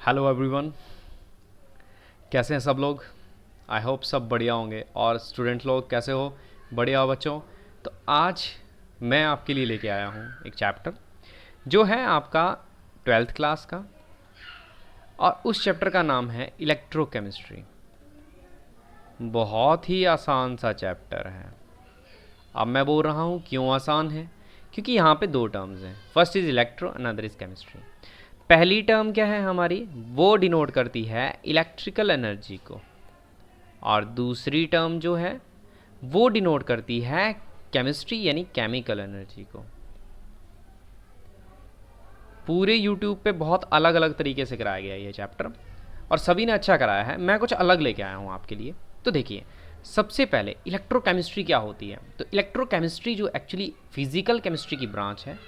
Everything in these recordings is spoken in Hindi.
हेलो एवरीवन, कैसे हैं सब लोग। आई होप सब बढ़िया होंगे। और स्टूडेंट लोग कैसे हो? बढ़िया हो बच्चों। तो आज मैं आपके लिए लेके आया हूँ एक चैप्टर जो है आपका 12th क्लास का, और उस चैप्टर का नाम है इलेक्ट्रोकेमिस्ट्री। बहुत ही आसान सा चैप्टर है। अब मैं बोल रहा हूँ क्यों आसान है, क्योंकि यहाँ पे दो टर्म्स हैं। First is electro, another is chemistry. पहली टर्म क्या है हमारी, वो डिनोट करती है इलेक्ट्रिकल एनर्जी को, और दूसरी टर्म जो है वो डिनोट करती है केमिस्ट्री यानी केमिकल एनर्जी को। पूरे यूट्यूब पे बहुत अलग अलग तरीके से कराया गया है ये चैप्टर, और सभी ने अच्छा कराया है। मैं कुछ अलग लेके आया हूँ आपके लिए। तो देखिए, सबसे पहले इलेक्ट्रोकेमिस्ट्री क्या होती है। तो इलेक्ट्रोकेमिस्ट्री जो एक्चुअली फिजिकल केमिस्ट्री की ब्रांच है,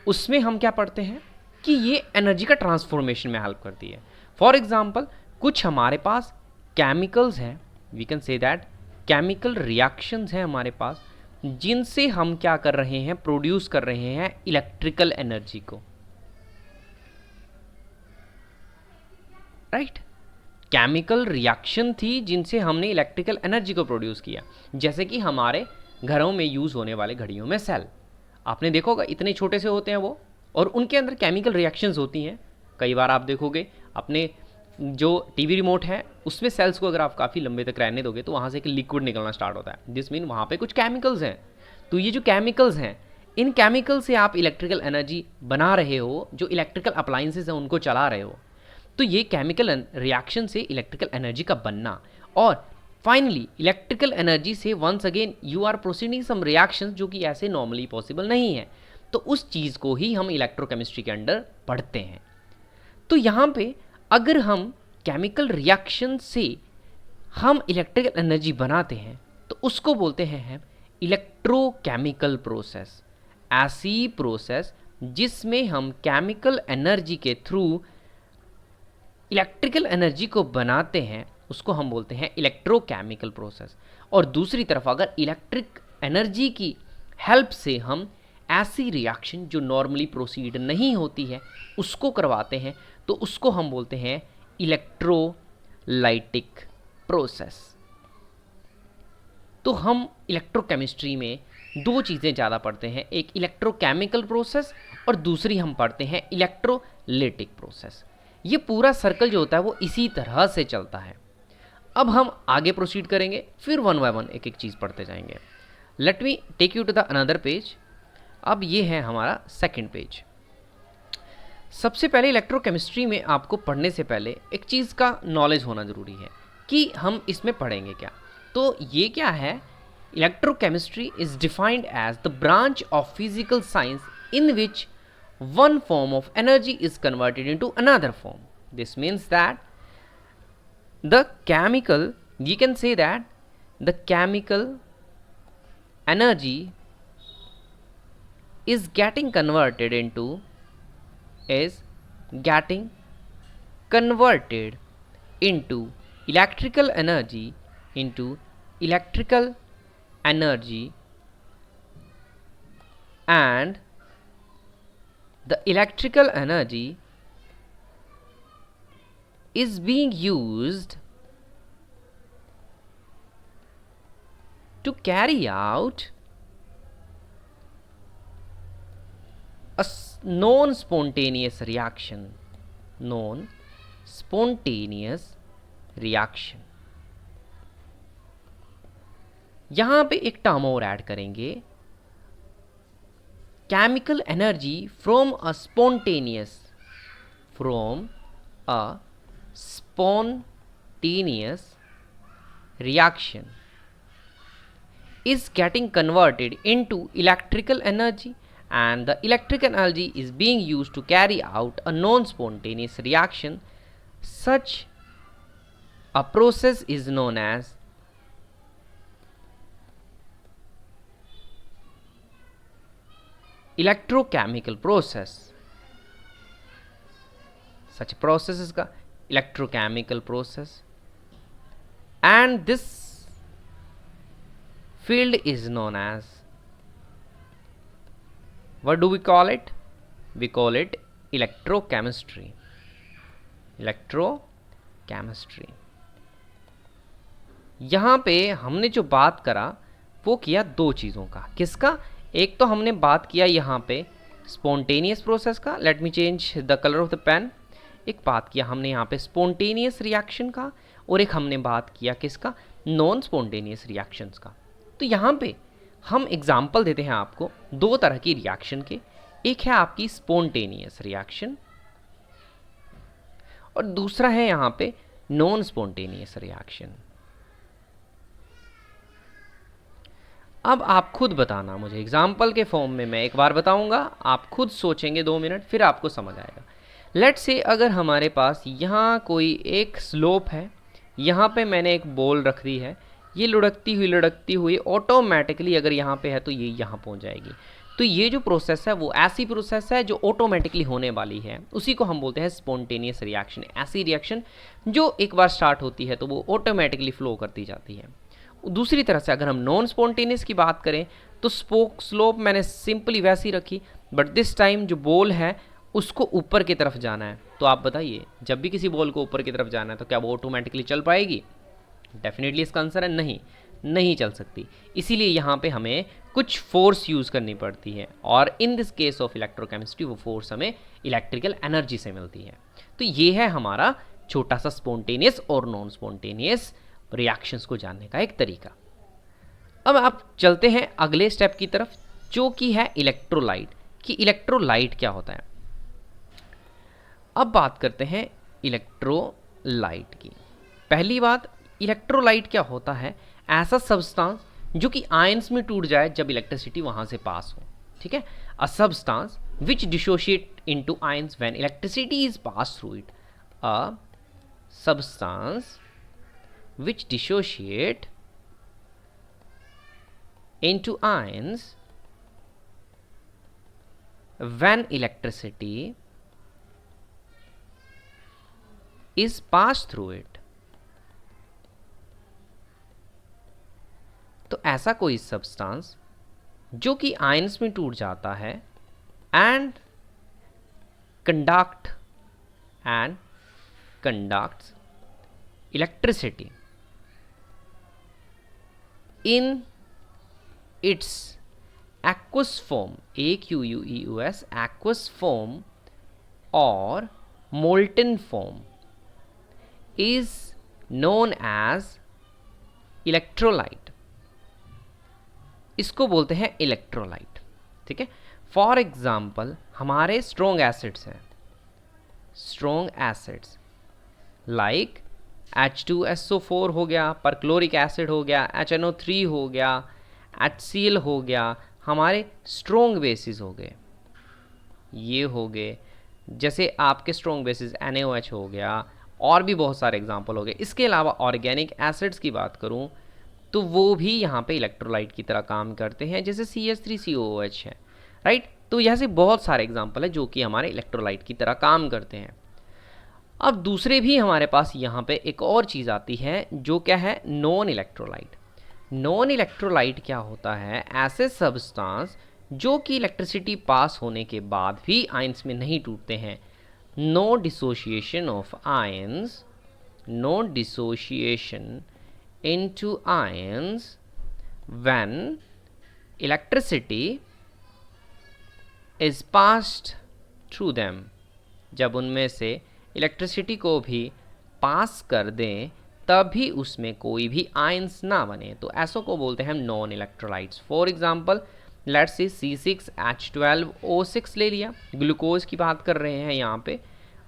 उसमें हम क्या पढ़ते हैं कि ये एनर्जी का ट्रांसफॉर्मेशन में हेल्प करती है। फॉर एग्जाम्पल, कुछ हमारे पास केमिकल्स हैं, we can say that chemical reactions हैं हमारे पास, जिनसे हम क्या कर रहे हैं, प्रोड्यूस कर रहे हैं इलेक्ट्रिकल एनर्जी को, राइट। केमिकल रिएक्शन थी जिनसे हमने इलेक्ट्रिकल एनर्जी को प्रोड्यूस किया। जैसे कि हमारे घरों में यूज़ होने वाले घड़ियों में सेल, आपने देखा होगा इतने छोटे से होते हैं वो, और उनके अंदर केमिकल रिएक्शंस होती हैं। कई बार आप देखोगे अपने जो टीवी रिमोट है उसमें सेल्स को अगर आप काफ़ी लंबे तक रहने दोगे तो वहाँ से एक लिक्विड निकलना स्टार्ट होता है, जिस मीन वहाँ पे कुछ केमिकल्स हैं। तो ये जो केमिकल्स हैं, इन केमिकल से आप इलेक्ट्रिकल एनर्जी बना रहे हो, जो इलेक्ट्रिकल अप्लाइंसेस हैं उनको चला रहे हो। तो ये केमिकल रिएक्शन से इलेक्ट्रिकल एनर्जी का बनना, और फाइनली इलेक्ट्रिकल एनर्जी से once again you are proceeding some reactions जो कि ऐसे नॉर्मली पॉसिबल नहीं है। तो उस चीज़ को ही हम इलेक्ट्रोकेमिस्ट्री के अंडर पढ़ते हैं। तो यहाँ पे अगर हम केमिकल रिएक्शन से हम इलेक्ट्रिकल एनर्जी बनाते हैं तो उसको बोलते हैं हम इलेक्ट्रोकेमिकल प्रोसेस। ऐसी प्रोसेस जिसमें हम केमिकल एनर्जी के थ्रू इलेक्ट्रिकल एनर्जी को बनाते हैं, उसको हम बोलते हैं इलेक्ट्रोकेमिकल प्रोसेस। और दूसरी तरफ अगर इलेक्ट्रिक एनर्जी की हेल्प से हम ऐसी रिएक्शन जो नॉर्मली प्रोसीड नहीं होती है उसको करवाते हैं, तो उसको हम बोलते हैं इलेक्ट्रोलाइटिक प्रोसेस। तो हम इलेक्ट्रोकेमिस्ट्री में दो चीज़ें ज़्यादा पढ़ते हैं, एक इलेक्ट्रोकेमिकल प्रोसेस और दूसरी हम पढ़ते हैं इलेक्ट्रोलिटिक प्रोसेस। ये पूरा सर्कल जो होता है वो इसी तरह से चलता है। अब हम आगे प्रोसीड करेंगे, फिर वन बाय वन एक एक चीज़ पढ़ते जाएंगे। Let me take you to the another page. अब ये है हमारा सेकंड पेज। सबसे पहले इलेक्ट्रोकेमिस्ट्री में आपको पढ़ने से पहले एक चीज़ का नॉलेज होना ज़रूरी है कि हम इसमें पढ़ेंगे क्या। तो ये क्या है, electrochemistry is defined as the branch of physical science in which one form of energy is converted into another form. This means that the chemical, we can say that the chemical energy is getting converted into electrical energy, and the electrical energy is being used to carry out a non-spontaneous reaction. यहाँ पे एक टर्म और ऐड करेंगे, chemical energy from a spontaneous reaction is getting converted into electrical energy, and the electrical energy is being used to carry out a non-spontaneous reaction. Such a process is known as electrochemical process. Such a process is the electrochemical process, and this field is known as, what do we call it? We call it electrochemistry. Electrochemistry. यहाँ पे हमने जो बात करा वो किया दो चीज़ों का। किसका? एक तो हमने बात किया यहाँ पे स्पॉन्टेनियस प्रोसेस का, let me change the colour of the pen. एक बात किया हमने यहाँ पे स्पॉन्टेनियस रिएक्शन का, और एक हमने बात किया किसका? नॉन स्पॉन्टेनियस रिएक्शंस का। तो यहाँ पे हम एग्जाम्पल देते हैं आपको दो तरह की रिएक्शन के। एक है आपकी स्पॉन्टेनियस रिएक्शन और दूसरा है यहाँ पे नॉन स्पॉन्टेनियस रिएक्शन। अब आप खुद बताना मुझे, एग्जाम्पल के फॉर्म में मैं एक बार बताऊंगा, आप खुद सोचेंगे 2 मिनट, फिर आपको समझ आएगा। लेट्स से अगर हमारे पास यहाँ कोई एक स्लोप है, यहाँ पे मैंने एक बॉल रख दी है, ये लुढ़कती हुई ऑटोमेटिकली अगर यहाँ पे है तो ये यहाँ पहुँच जाएगी। तो ये जो प्रोसेस है वो ऐसी प्रोसेस है जो ऑटोमेटिकली होने वाली है, उसी को हम बोलते हैं स्पॉन्टेनियस रिएक्शन। ऐसी रिएक्शन जो एक बार स्टार्ट होती है तो वो ऑटोमेटिकली फ्लो करती जाती है। दूसरी तरह से अगर हम नॉन स्पॉन्टेनियस की बात करें तो स्लोप मैंने सिंपली वैसी रखी, बट दिस टाइम जो बॉल है उसको ऊपर की तरफ जाना है। तो आप बताइए, जब भी किसी बॉल को ऊपर की तरफ जाना है तो क्या वो ऑटोमेटिकली चल पाएगी? डेफिनेटली इसका आंसर है नहीं, नहीं चल सकती। इसीलिए यहाँ पे हमें कुछ फोर्स यूज़ करनी पड़ती है, और in this case of electrochemistry वो फोर्स हमें इलेक्ट्रिकल एनर्जी से मिलती है। तो ये है हमारा छोटा सा स्पॉन्टेनियस और नॉन स्पॉन्टेनियस रिएक्शंस को जानने का एक तरीका। अब आप चलते हैं अगले स्टेप की तरफ, जो कि है इलेक्ट्रोलाइट। कि इलेक्ट्रोलाइट क्या होता है। अब बात करते हैं इलेक्ट्रोलाइट की। पहली बात, इलेक्ट्रोलाइट क्या होता है? ऐसा सब्सटेंस जो कि आयंस में टूट जाए जब इलेक्ट्रिसिटी वहां से पास हो। ठीक है, a substance which dissociate into ions when electricity is pass through it. A substance which dissociate into ions when electricity is passed through it। तो ऐसा कोई सब्सटेंस जो कि आयंस में टूट जाता है and conducts electricity in its aqueous form, aqueous, aqueous form or molten form is known as electrolyte। इसको बोलते हैं इलेक्ट्रोलाइट। ठीक है, फॉर एग्जाम्पल हमारे स्ट्रॉन्ग एसिड्स हैं, स्ट्रॉन्ग एसिड्स लाइक H2SO4 हो गया, परक्लोरिक एसिड हो गया, HNO3 हो गया, HCl हो गया, हमारे स्ट्रॉन्ग बेसिस हो गए, ये हो गए। जैसे आपके स्ट्रॉन्ग बेसिस NaOH हो गया, और भी बहुत सारे एग्जांपल हो गए। इसके अलावा ऑर्गेनिक एसिड्स की बात करूं तो वो भी यहाँ पे इलेक्ट्रोलाइट की तरह काम करते हैं, जैसे CH3COOH है, राइट। तो यहाँ से बहुत सारे एग्जांपल है जो कि हमारे इलेक्ट्रोलाइट की तरह काम करते हैं। अब दूसरे भी हमारे पास यहाँ पे एक और चीज़ आती है जो क्या है, नॉन इलेक्ट्रोलाइट। नॉन इलेक्ट्रोलाइट क्या होता है? ऐसे सब्सटेंस जो कि इलेक्ट्रिसिटी पास होने के बाद भी आयंस में नहीं टूटते हैं। No dissociation of ions, no dissociation into ions when electricity is passed through them. जब उनमें से इलेक्ट्रिसिटी को भी पास कर दें तभी उसमें कोई भी आयंस ना बने, तो ऐसों को बोलते हैं हम non electrolytes. For example let's see C6H12O6 ले लिया, ग्लूकोज की बात कर रहे हैं यहाँ पे।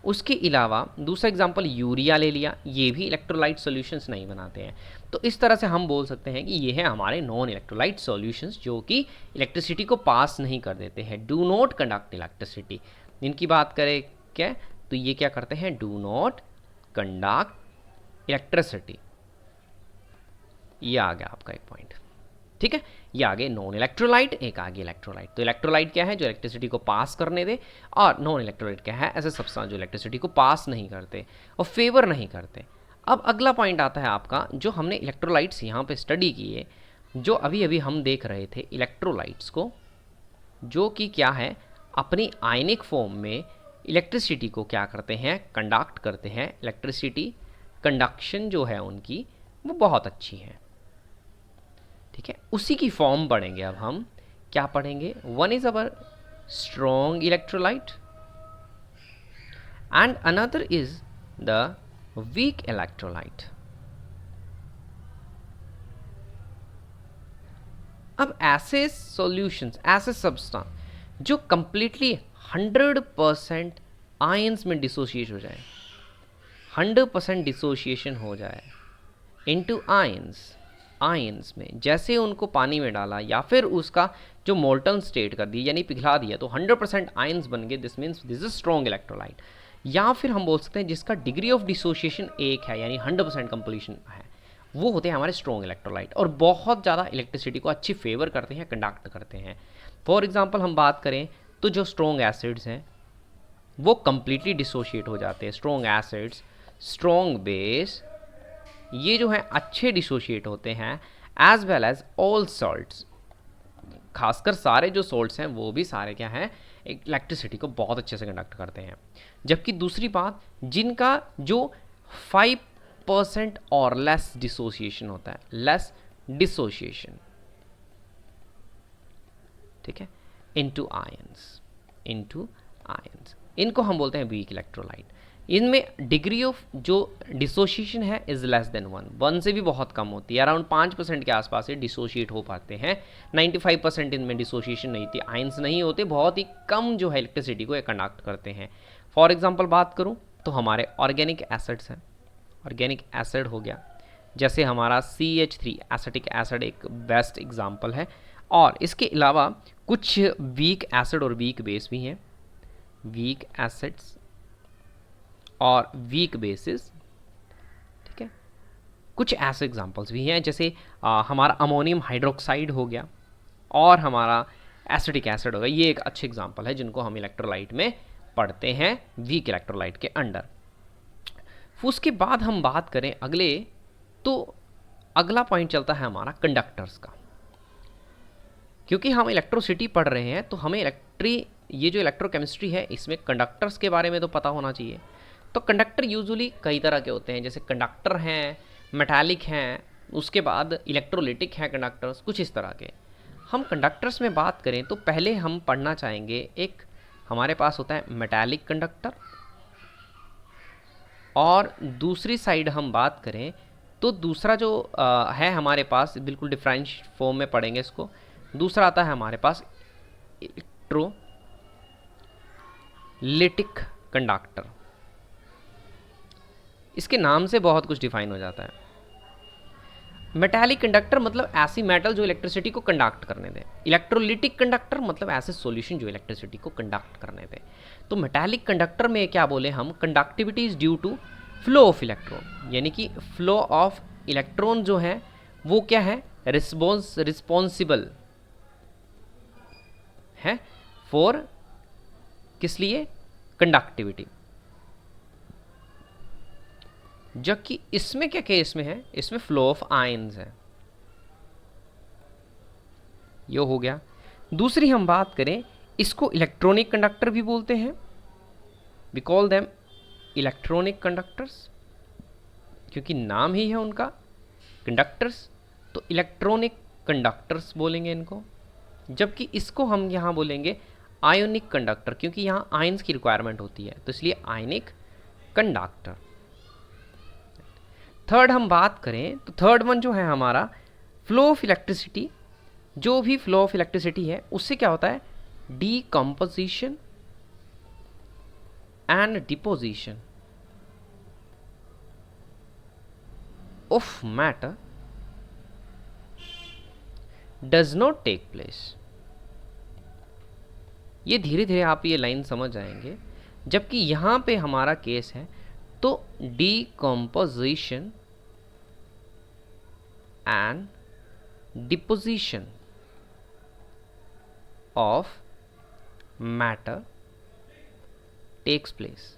उसके अलावा दूसरा एग्जांपल यूरिया ले लिया, ये भी इलेक्ट्रोलाइट सॉल्यूशंस नहीं बनाते हैं। तो इस तरह से हम बोल सकते हैं कि ये है हमारे नॉन इलेक्ट्रोलाइट सॉल्यूशंस जो कि इलेक्ट्रिसिटी को पास नहीं कर देते हैं, डू नॉट कंडक्ट इलेक्ट्रिसिटी। इनकी बात करें क्या, तो ये क्या करते हैं, डू नॉट कंडक्ट इलेक्ट्रिसिटी। ये आ गया आपका एक पॉइंट। ठीक है, ये आगे नॉन इलेक्ट्रोलाइट, एक आगे इलेक्ट्रोलाइट। तो इलेक्ट्रोलाइट क्या है? जो इलेक्ट्रिसिटी को पास करने दे, और नॉन इलेक्ट्रोलाइट क्या है? ऐसे सब्सटेंस जो इलेक्ट्रिसिटी को पास नहीं करते और फेवर नहीं करते। अब अगला पॉइंट आता है आपका, जो हमने इलेक्ट्रोलाइट्स यहाँ पे स्टडी किए, जो अभी अभी हम देख रहे थे इलेक्ट्रोलाइट्स को, जो कि क्या है, अपनी आयनिक फॉर्म में इलेक्ट्रिसिटी को क्या करते हैं, कंडक्ट करते हैं। इलेक्ट्रिसिटी कंडक्शन जो है उनकी वो बहुत अच्छी है, ठीक है। उसी की फॉर्म पढ़ेंगे अब हम। क्या पढ़ेंगे? One is our strong electrolyte and another is the weak electrolyte. अब ऐसे सॉल्यूशंस, ऐसे सब्सटेंस जो कंप्लीटली 100% आयंस में डिसोशिएट हो जाए, 100% डिसोशिएशन हो जाए इनटू आयंस में, जैसे उनको पानी में डाला या फिर उसका जो मोल्टन स्टेट कर दिया यानी पिघला दिया तो 100% आयंस बन गए, this means this is strong electrolyte. या फिर हम बोल सकते हैं जिसका डिग्री ऑफ डिसोशिएशन 1 है यानी 100% कंप्लीशन है, वो होते हैं हमारे स्ट्रॉन्ग इलेक्ट्रोलाइट और बहुत ज़्यादा इलेक्ट्रिसिटी को अच्छी फेवर करते हैं, कंडक्ट करते हैं। फॉर एग्जांपल हम बात करें तो जो स्ट्रॉन्ग एसिड्स हैं वो कंप्लीटली डिसोशिएट हो जाते हैं। स्ट्रॉन्ग एसिड्स, स्ट्रॉन्ग बेस, ये जो है अच्छे डिसोशिएट होते हैं, as well as all salts, खासकर सारे जो सॉल्ट्स हैं वो भी सारे क्या हैं, इलेक्ट्रिसिटी को बहुत अच्छे से कंडक्ट करते हैं। जबकि दूसरी बात, जिनका जो 5% और लेस डिसोसिएशन होता है, लेस डिसोसिएशन, ठीक है, इनटू आयंस, इनको हम बोलते हैं वीक इलेक्ट्रोलाइट। इनमें डिग्री ऑफ जो डिसोशिएशन है इज लेस देन 1 से भी बहुत कम होती है, अराउंड 5% के आसपास से डिसोशिएट हो पाते हैं। 95% इनमें डिसोशिएशन नहीं थी, आयंस नहीं होते, बहुत ही कम जो है इलेक्ट्रिसिटी को ये कंडक्ट करते हैं। फॉर एग्जांपल बात करूं तो हमारे ऑर्गेनिक एसिड्स हैं, ऑर्गेनिक एसिड हो गया, जैसे हमारा CH3 एसिटिक एसिड एक बेस्ट एग्जाम्पल है। और इसके अलावा कुछ वीक एसिड और वीक बेस भी हैं, वीक एसिड्स और वीक बेसिस, ठीक है। कुछ ऐसे एग्जांपल्स भी हैं जैसे हमारा अमोनियम हाइड्रोक्साइड हो गया और हमारा एसिटिक एसिड हो गया, ये एक अच्छे एग्जांपल है जिनको हम इलेक्ट्रोलाइट में पढ़ते हैं, वीक इलेक्ट्रोलाइट के अंडर। उसके बाद हम बात करें अगले, तो अगला पॉइंट चलता है हमारा कंडक्टर्स का। क्योंकि हम इलेक्ट्रोसिटी पढ़ रहे हैं तो हमें ये जो इलेक्ट्रोकेमिस्ट्री है इसमें कंडक्टर्स के बारे में तो पता होना चाहिए। तो कंडक्टर यूजुअली कई तरह के होते हैं, जैसे कंडक्टर हैं, मेटालिक हैं, उसके बाद इलेक्ट्रोलिटिक हैं कंडक्टर्स, कुछ इस तरह के। हम कंडक्टर्स में बात करें तो पहले हम पढ़ना चाहेंगे, एक हमारे पास होता है मेटालिक कंडक्टर, और दूसरी साइड हम बात करें तो दूसरा जो है हमारे पास, बिल्कुल डिफरेंट फॉर्म में पढ़ेंगे इसको, दूसरा आता है हमारे पास इलेक्ट्रोलिटिक कंडक्टर। इसके नाम से बहुत कुछ डिफाइन हो जाता है। मेटालिक कंडक्टर मतलब ऐसी मेटल जो इलेक्ट्रिसिटी को कंडक्ट करने दे, इलेक्ट्रोलिटिक कंडक्टर मतलब ऐसे सॉल्यूशन जो इलेक्ट्रिसिटी को कंडक्ट करने दे। तो मेटालिक कंडक्टर में क्या बोले हम, conductivity is due to flow of electron, यानी कि फ्लो ऑफ इलेक्ट्रॉन जो है वो क्या है, रिस्पॉन्सिबल है फॉर किस लिए, कंडक्टिविटी। जबकि इसमें क्या केस में है, इसमें फ्लो ऑफ आयंस है, ये हो गया। दूसरी हम बात करें, इसको इलेक्ट्रॉनिक कंडक्टर भी बोलते हैं, we call them electronic conductors, क्योंकि नाम ही है उनका कंडक्टर्स, तो इलेक्ट्रॉनिक कंडक्टर्स बोलेंगे इनको। जबकि इसको हम यहाँ बोलेंगे आयोनिक कंडक्टर, क्योंकि यहाँ आयंस की रिक्वायरमेंट होती है, तो इसलिए आयनिक कंडक्टर। थर्ड हम बात करें तो थर्ड वन जो है हमारा फ्लो ऑफ इलेक्ट्रिसिटी, जो भी फ्लो ऑफ इलेक्ट्रिसिटी है उससे क्या होता है, decomposition and deposition of matter does not take place. ये धीरे धीरे आप ये लाइन समझ जाएंगे। जबकि यहाँ पे हमारा केस है तो decomposition and deposition of matter takes place.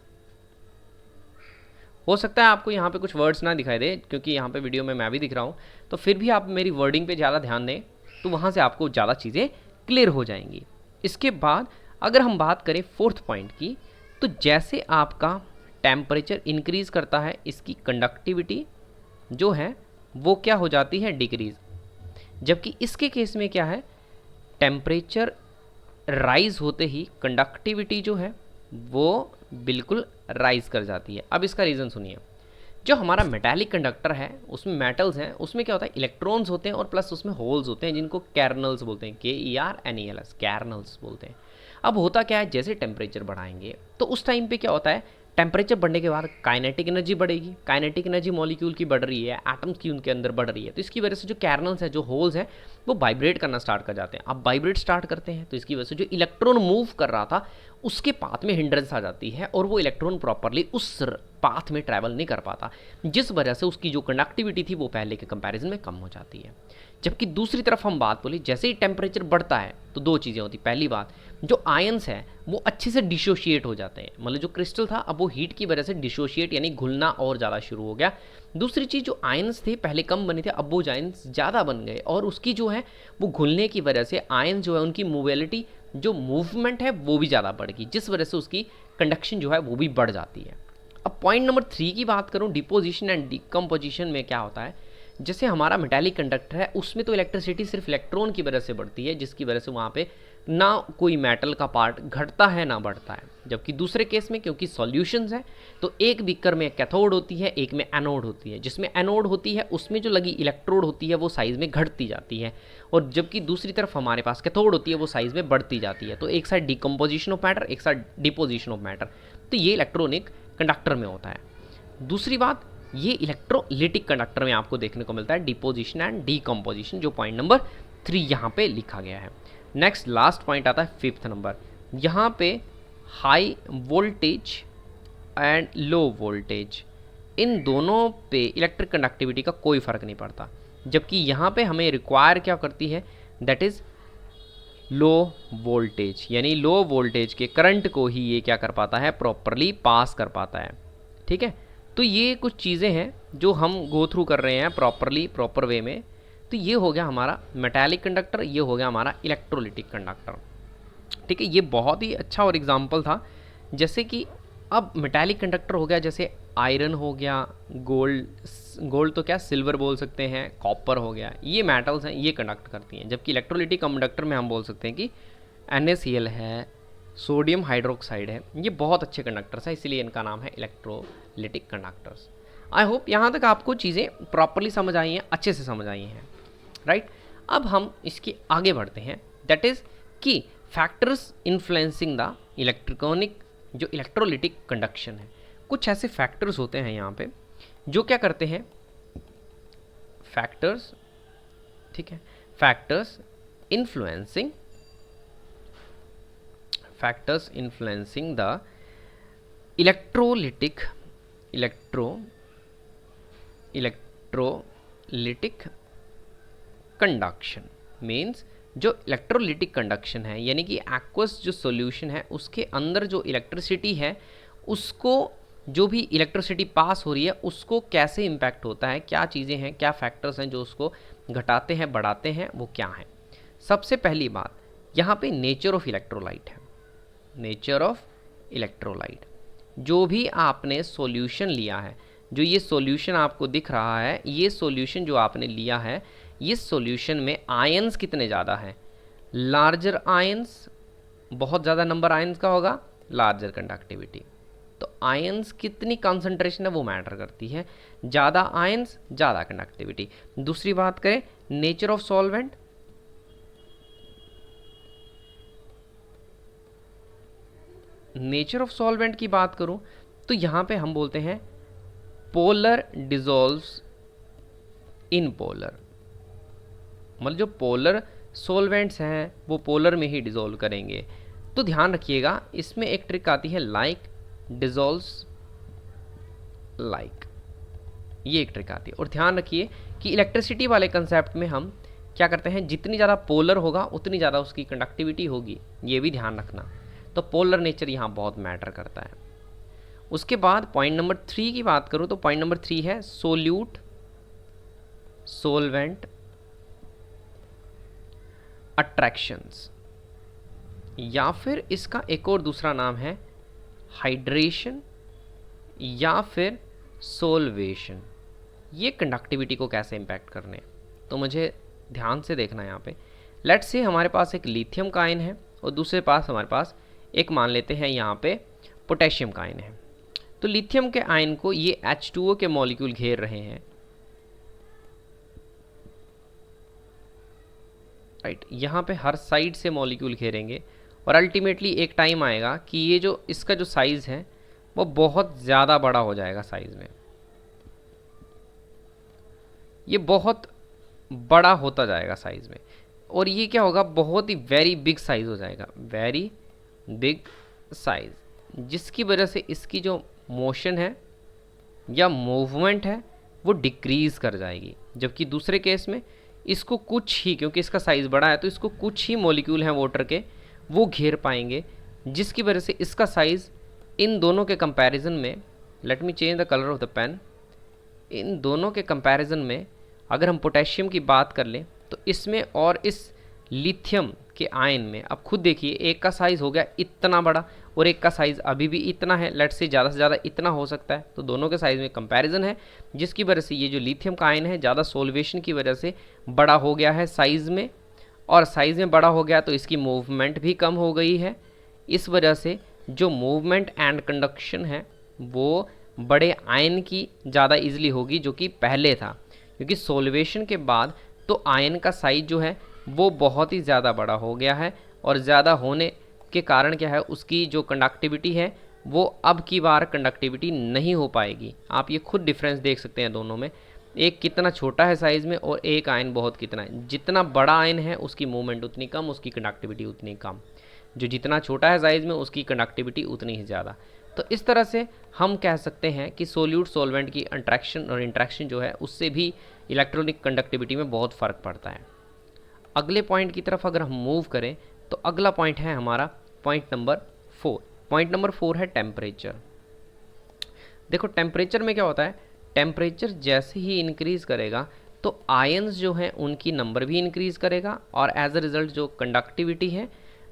हो सकता है आपको यहाँ पे कुछ वर्ड्स ना दिखाई दे, क्योंकि यहाँ पे वीडियो में मैं भी दिख रहा हूँ, तो फिर भी आप मेरी वर्डिंग पे ज़्यादा ध्यान दें तो वहाँ से आपको ज़्यादा चीज़ें क्लियर हो जाएंगी। इसके बाद अगर हम बात करें फोर्थ पॉइंट की, तो जैसे आपका टेम्परेचर इंक्रीज़ करता है, इसकी कंडक्टिविटी जो है वो क्या हो जाती है, डिक्रीज़। जबकि इसके केस में क्या है, टेम्परेचर राइज होते ही कंडक्टिविटी जो है वो बिल्कुल राइज कर जाती है। अब इसका रीज़न सुनिए। जो हमारा मेटालिक कंडक्टर है उसमें मेटल्स हैं, उसमें क्या होता है, इलेक्ट्रॉन्स होते हैं और प्लस उसमें होल्स होते हैं जिनको कैर्नल्स बोलते हैं, KERNELS, कैर्नल्स बोलते हैं। अब होता क्या है, जैसे टेम्परेचर बढ़ाएंगे तो उस टाइम पे क्या होता है, टेम्परेचर बढ़ने के बाद काइनेटिक एनर्जी बढ़ेगी। काइनेटिक एनर्जी मॉलिक्यूल की बढ़ रही है, एटम्स की उनके अंदर बढ़ रही है, तो इसकी वजह से जो कैर्नल्स हैं, जो होल्स हैं, वो वाइब्रेट करना स्टार्ट कर जाते हैं। अब वाइब्रेट स्टार्ट करते हैं तो इसकी वजह से जो इलेक्ट्रॉन मूव कर रहा था उसके पाथ में हिंड्रेंस आ जाती है और वो इलेक्ट्रॉन प्रॉपरली उस पाथ में ट्रैवल नहीं कर पाता, जिस वजह से उसकी जो कंडक्टिविटी थी वो पहले के कंपैरिजन में कम हो जाती है। जबकि दूसरी तरफ हम बात बोले, जैसे ही टेम्परेचर बढ़ता है तो दो चीज़ें होती। पहली बात, जो आयंस हैं वो अच्छे से डिसोशिएट हो जाते हैं, मतलब जो क्रिस्टल था अब वो हीट की वजह से डिसोशिएट यानी घुलना और ज़्यादा शुरू हो गया। दूसरी चीज़, जो आयंस थे पहले कम बने थे, अब वो आयंस ज़्यादा बन गए और उसकी जो है वो घुलने की वजह से आयन जो है उनकी मोबिलिटी, जो मूवमेंट है वो भी ज़्यादा बढ़ गई, जिस वजह से उसकी कंडक्शन जो है वो भी बढ़ जाती है। अब पॉइंट नंबर 3 की बात करूँ, डिपोजिशन एंड डिकम्पोजिशन में क्या होता है, जैसे हमारा मेटालिक कंडक्टर है उसमें तो इलेक्ट्रिसिटी सिर्फ इलेक्ट्रॉन की वजह से बढ़ती है, जिसकी वजह से वहाँ पे ना कोई मेटल का पार्ट घटता है ना बढ़ता है। जबकि दूसरे केस में क्योंकि सॉल्यूशंस है तो एक बीकर में कैथोड होती है, एक में एनोड होती है। जिसमें एनोड होती है उसमें जो लगी इलेक्ट्रोड होती है वो साइज़ में घटती जाती है, और जबकि दूसरी तरफ हमारे पास कैथोड होती है वो साइज़ में बढ़ती जाती है। तो एक साइड डिकम्पोजिशन ऑफ मैटर, एक साइड डिपोजिशन ऑफ मैटर। तो ये इलेक्ट्रॉनिक कंडक्टर में होता है। दूसरी बात, ये इलेक्ट्रोलिटिक कंडक्टर में आपको देखने को मिलता है डिपोजिशन एंड डीकम्पोजिशन, जो पॉइंट नंबर 3 यहाँ पे लिखा गया है। नेक्स्ट लास्ट पॉइंट आता है 5th नंबर। यहाँ पे high voltage and low voltage, इन दोनों पे इलेक्ट्रिक कंडक्टिविटी का कोई फ़र्क नहीं पड़ता। जबकि यहाँ पे हमें रिक्वायर क्या करती है, दैट इज़ लो वोल्टेज, यानी लो वोल्टेज के करंट को ही ये क्या कर पाता है, प्रॉपरली पास कर पाता है। ठीक है, तो ये कुछ चीज़ें हैं जो हम गो थ्रू कर रहे हैं प्रॉपर वे में। तो ये हो गया हमारा मेटालिक कंडक्टर, ये हो गया हमारा इलेक्ट्रोलिटिक कंडक्टर। ठीक है, ये बहुत ही अच्छा और एग्जाम्पल था। जैसे कि अब मेटालिक कंडक्टर हो गया, जैसे आयरन हो गया, गोल्ड तो क्या सिल्वर बोल सकते हैं, कॉपर हो गया, ये मेटल्स हैं, ये कंडक्ट करती हैं। जबकि इलेक्ट्रोलिटिक कंडक्टर में हम बोल सकते हैं कि NaCl है, सोडियम हाइड्रोक्साइड है, ये बहुत अच्छे कंडक्टर्स हैं, इसलिए इनका नाम है इलेक्ट्रोलिटिक कंडक्टर्स। आई होप यहाँ तक आपको चीज़ें प्रॉपरली समझ आई हैं, अच्छे से समझ आई हैं, राइट। अब हम इसके आगे बढ़ते हैं, दैट इज़ कि फैक्टर्स इन्फ्लुएंसिंग द इलेक्ट्रॉनिक, जो इलेक्ट्रोलिटिक कंडक्शन है। कुछ ऐसे फैक्टर्स होते हैं यहाँ पे जो क्या करते हैं, फैक्टर्स, ठीक है, factors influencing the electrolytic conduction. Means जो इलेक्ट्रोलिटिक कंडक्शन है, यानी कि एक्वस जो सॉल्यूशन है उसके अंदर जो इलेक्ट्रिसिटी है उसको, जो भी इलेक्ट्रिसिटी पास हो रही है उसको कैसे इम्पैक्ट होता है, क्या चीज़ें हैं, क्या फैक्टर्स हैं जो उसको घटाते हैं बढ़ाते हैं, वो क्या हैं। सबसे पहली बात यहाँ पे नेचर ऑफ इलेक्ट्रोलाइट है। नेचर ऑफ इलेक्ट्रोलाइट, जो भी आपने सॉल्यूशन लिया है, जो ये सॉल्यूशन आपको दिख रहा है, ये सॉल्यूशन जो आपने लिया है, इस सॉल्यूशन में आयंस कितने ज़्यादा हैं, लार्जर आयंस, बहुत ज़्यादा नंबर आयंस का होगा, लार्जर कंडक्टिविटी। तो आयंस कितनी कंसंट्रेशन है वो मैटर करती है, ज़्यादा आयंस ज़्यादा कंडक्टिविटी। दूसरी बात करें nature of solvent, nature of solvent की बात करूं तो यहाँ पे हम बोलते हैं पोलर डिजोल्व्स इन पोलर, मतलब जो पोलर सॉल्वेंट्स हैं वो पोलर में ही डिजोल्व करेंगे। तो ध्यान रखिएगा इसमें एक ट्रिक आती है, लाइक डिजोल्व्स लाइक, ये एक ट्रिक आती है। और ध्यान रखिए कि इलेक्ट्रिसिटी वाले कंसेप्ट में हम क्या करते हैं, जितनी ज़्यादा पोलर होगा उतनी ज़्यादा उसकी कंडक्टिविटी होगी, ये भी ध्यान रखना। तो पोलर नेचर यहाँ बहुत मैटर करता है। उसके बाद पॉइंट नंबर 3 की बात करूँ तो पॉइंट नंबर 3 है सोल्यूट सोलवेंट अट्रैक्शंस, या फिर इसका एक और दूसरा नाम है हाइड्रेशन या फिर सोल्वेशन, ये कंडक्टिविटी को कैसे इम्पैक्ट करने, तो मुझे ध्यान से देखना है यहाँ पे। लेट्स से हमारे पास एक लिथियम का आयन है और दूसरे पास हमारे पास एक मान लेते हैं यहाँ पे पोटेशियम का आयन है। तो लिथियम के आयन को ये H2O के मॉलिक्यूल घेर रहे हैं, राइट। यहाँ पे हर साइड से मॉलिक्यूल घेरेंगे और अल्टीमेटली एक टाइम आएगा कि ये जो इसका जो साइज़ है वो बहुत ज़्यादा बड़ा हो जाएगा साइज़ में, ये बहुत बड़ा होता जाएगा साइज़ में, और ये क्या होगा, बहुत ही वेरी बिग साइज़ हो जाएगा, वेरी बिग साइज़, जिसकी वजह से इसकी जो मोशन है या मूवमेंट है वो डिक्रीज़ कर जाएगी। जबकि दूसरे केस में इसको कुछ ही, क्योंकि इसका साइज़ बड़ा है तो इसको कुछ ही मॉलिक्यूल हैं वाटर के वो घेर पाएंगे, जिसकी वजह से इसका साइज़ इन दोनों के कंपैरिजन में, let me change the colour of the pen, इन दोनों के कंपैरिजन में अगर हम पोटेशियम की बात कर लें तो इसमें और इस लिथियम के आयन में, अब खुद देखिए, एक का साइज़ हो गया इतना बड़ा और एक का साइज़ अभी भी इतना है, लेट से ज़्यादा ज़्यादा इतना हो सकता है, तो दोनों के साइज़ में कंपैरिजन है, जिसकी वजह से ये जो लिथियम का आयन है ज़्यादा सोल्वेशन की वजह से बड़ा हो गया है साइज़ में, और साइज़ में बड़ा हो गया तो इसकी मूवमेंट भी कम हो गई है। इस वजह से जो मूवमेंट एंड कंडक्शन है वो बड़े आयन की ज़्यादा ईजिली होगी जो कि पहले था, क्योंकि सोल्वेशन के बाद तो आयन का साइज जो है वो बहुत ही ज़्यादा बड़ा हो गया है, और ज़्यादा होने के कारण क्या है, उसकी जो कंडक्टिविटी है वो अब की बार कंडक्टिविटी नहीं हो पाएगी। आप ये खुद डिफरेंस देख सकते हैं दोनों में, एक कितना छोटा है साइज़ में और एक आयन बहुत कितना है। जितना बड़ा आयन है उसकी मूवमेंट उतनी कम, उसकी कंडक्टिविटी उतनी कम, जो जितना छोटा है साइज़ में उसकी कंडक्टिविटी उतनी ही ज़्यादा। तो इस तरह से हम कह सकते हैं कि सोल्यूट सोलवेंट की अट्रैक्शन और इंट्रैक्शन जो है उससे भी इलेक्ट्रॉनिक कंडक्टिविटी में बहुत फ़र्क पड़ता है। अगले पॉइंट की तरफ अगर हम मूव करें तो अगला पॉइंट है हमारा पॉइंट नंबर 4। पॉइंट नंबर 4 है टेम्परेचर। देखो टेम्परेचर में क्या होता है, टेम्परेचर जैसे ही इंक्रीज़ करेगा तो आयंस जो हैं उनकी नंबर भी इंक्रीज़ करेगा, और एज अ रिज़ल्ट जो कंडक्टिविटी है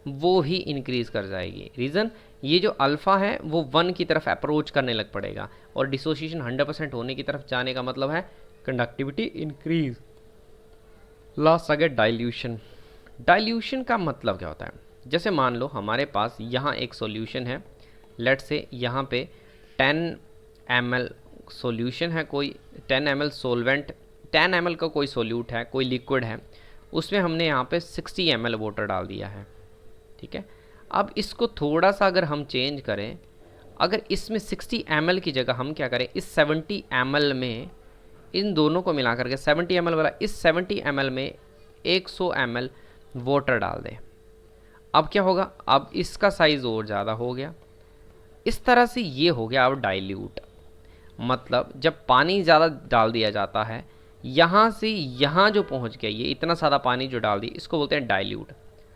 वो ही इंक्रीज़ कर जाएगी। रीज़न, ये जो अल्फ़ा है वो 1 की तरफ अप्रोच करने लग पड़ेगा, और डिसोसिएशन 100% होने की तरफ जाने का मतलब है कंडक्टिविटी इंक्रीज। लास्ट आ गया डाइल्यूशन। डाइल्यूशन का मतलब क्या होता है, जैसे मान लो हमारे पास यहाँ एक सॉल्यूशन है, लेट से यहाँ पे 10 ml सॉल्यूशन है, कोई 10 ml सोलवेंट, 10 ml का कोई सोल्यूट है, कोई लिक्विड है, उसमें हमने यहाँ पे 60 ml वाटर डाल दिया है, ठीक है। अब इसको थोड़ा सा अगर हम चेंज करें, अगर इसमें 60 ml की जगह हम क्या करें, इस 70 ml में इन दोनों को मिला करके 70 ml वाला इस 70 ml में 100 ml वाटर डाल दें, अब क्या होगा, अब इसका साइज़ और ज़्यादा हो गया। इस तरह से ये हो गया अब डाइल्यूट, मतलब जब पानी ज़्यादा डाल दिया जाता है, यहाँ से यहाँ जो पहुँच गया, ये इतना सारा पानी जो डाल दिया, इसको बोलते हैं डाइल्यूट।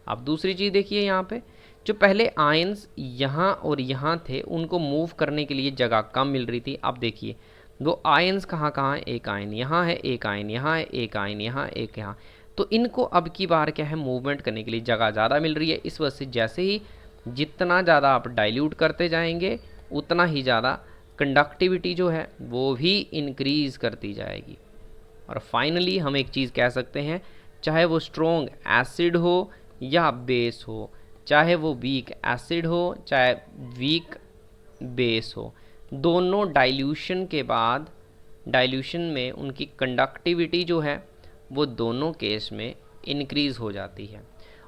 अब दूसरी चीज़ देखिए, यहाँ पे जो पहले आयंस यहाँ और यहाँ थे उनको मूव करने के लिए जगह कम मिल रही थी, अब देखिए वो आयंस कहाँ कहाँ है, एक आयन यहाँ है, एक आयन यहाँ है, एक आयन यहाँ, एक यहाँ, तो इनको अब की बार क्या है, मूवमेंट करने के लिए जगह ज़्यादा मिल रही है। इस वजह से जैसे ही जितना ज़्यादा आप डाइल्यूट करते जाएंगे उतना ही ज़्यादा कंडक्टिविटी जो है वो भी इंक्रीज़ करती जाएगी। और फाइनली हम एक चीज़ कह सकते हैं, चाहे वो स्ट्रॉन्ग एसिड हो या बेस हो, चाहे वो वीक एसिड हो चाहे वीक बेस हो, दोनों डाइल्यूशन के बाद, डाइल्यूशन में उनकी कंडक्टिविटी जो है वो दोनों केस में इंक्रीज़ हो जाती है।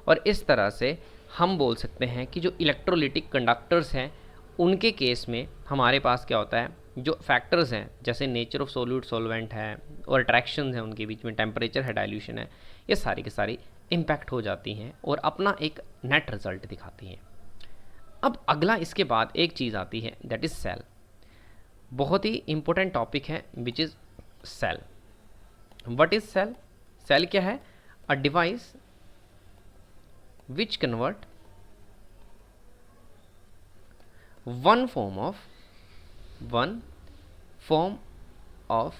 और इस तरह से हम बोल सकते हैं कि जो इलेक्ट्रोलिटिक कंडक्टर्स हैं उनके केस में हमारे पास क्या होता है, जो फैक्टर्स हैं जैसे नेचर ऑफ सोल्यूट सोलवेंट है और अट्रैक्शन है उनके बीच में, टेम्परेचर है, डाइल्यूशन है, ये सारी की सारी इम्पैक्ट हो जाती हैं और अपना एक नेट रिजल्ट दिखाती हैं। अब अगला इसके बाद एक चीज़ आती है, दैट इज़ सेल। बहुत ही इंपॉर्टेंट टॉपिक है which is cell. What is cell? Cell क्या है? A device which convert one form of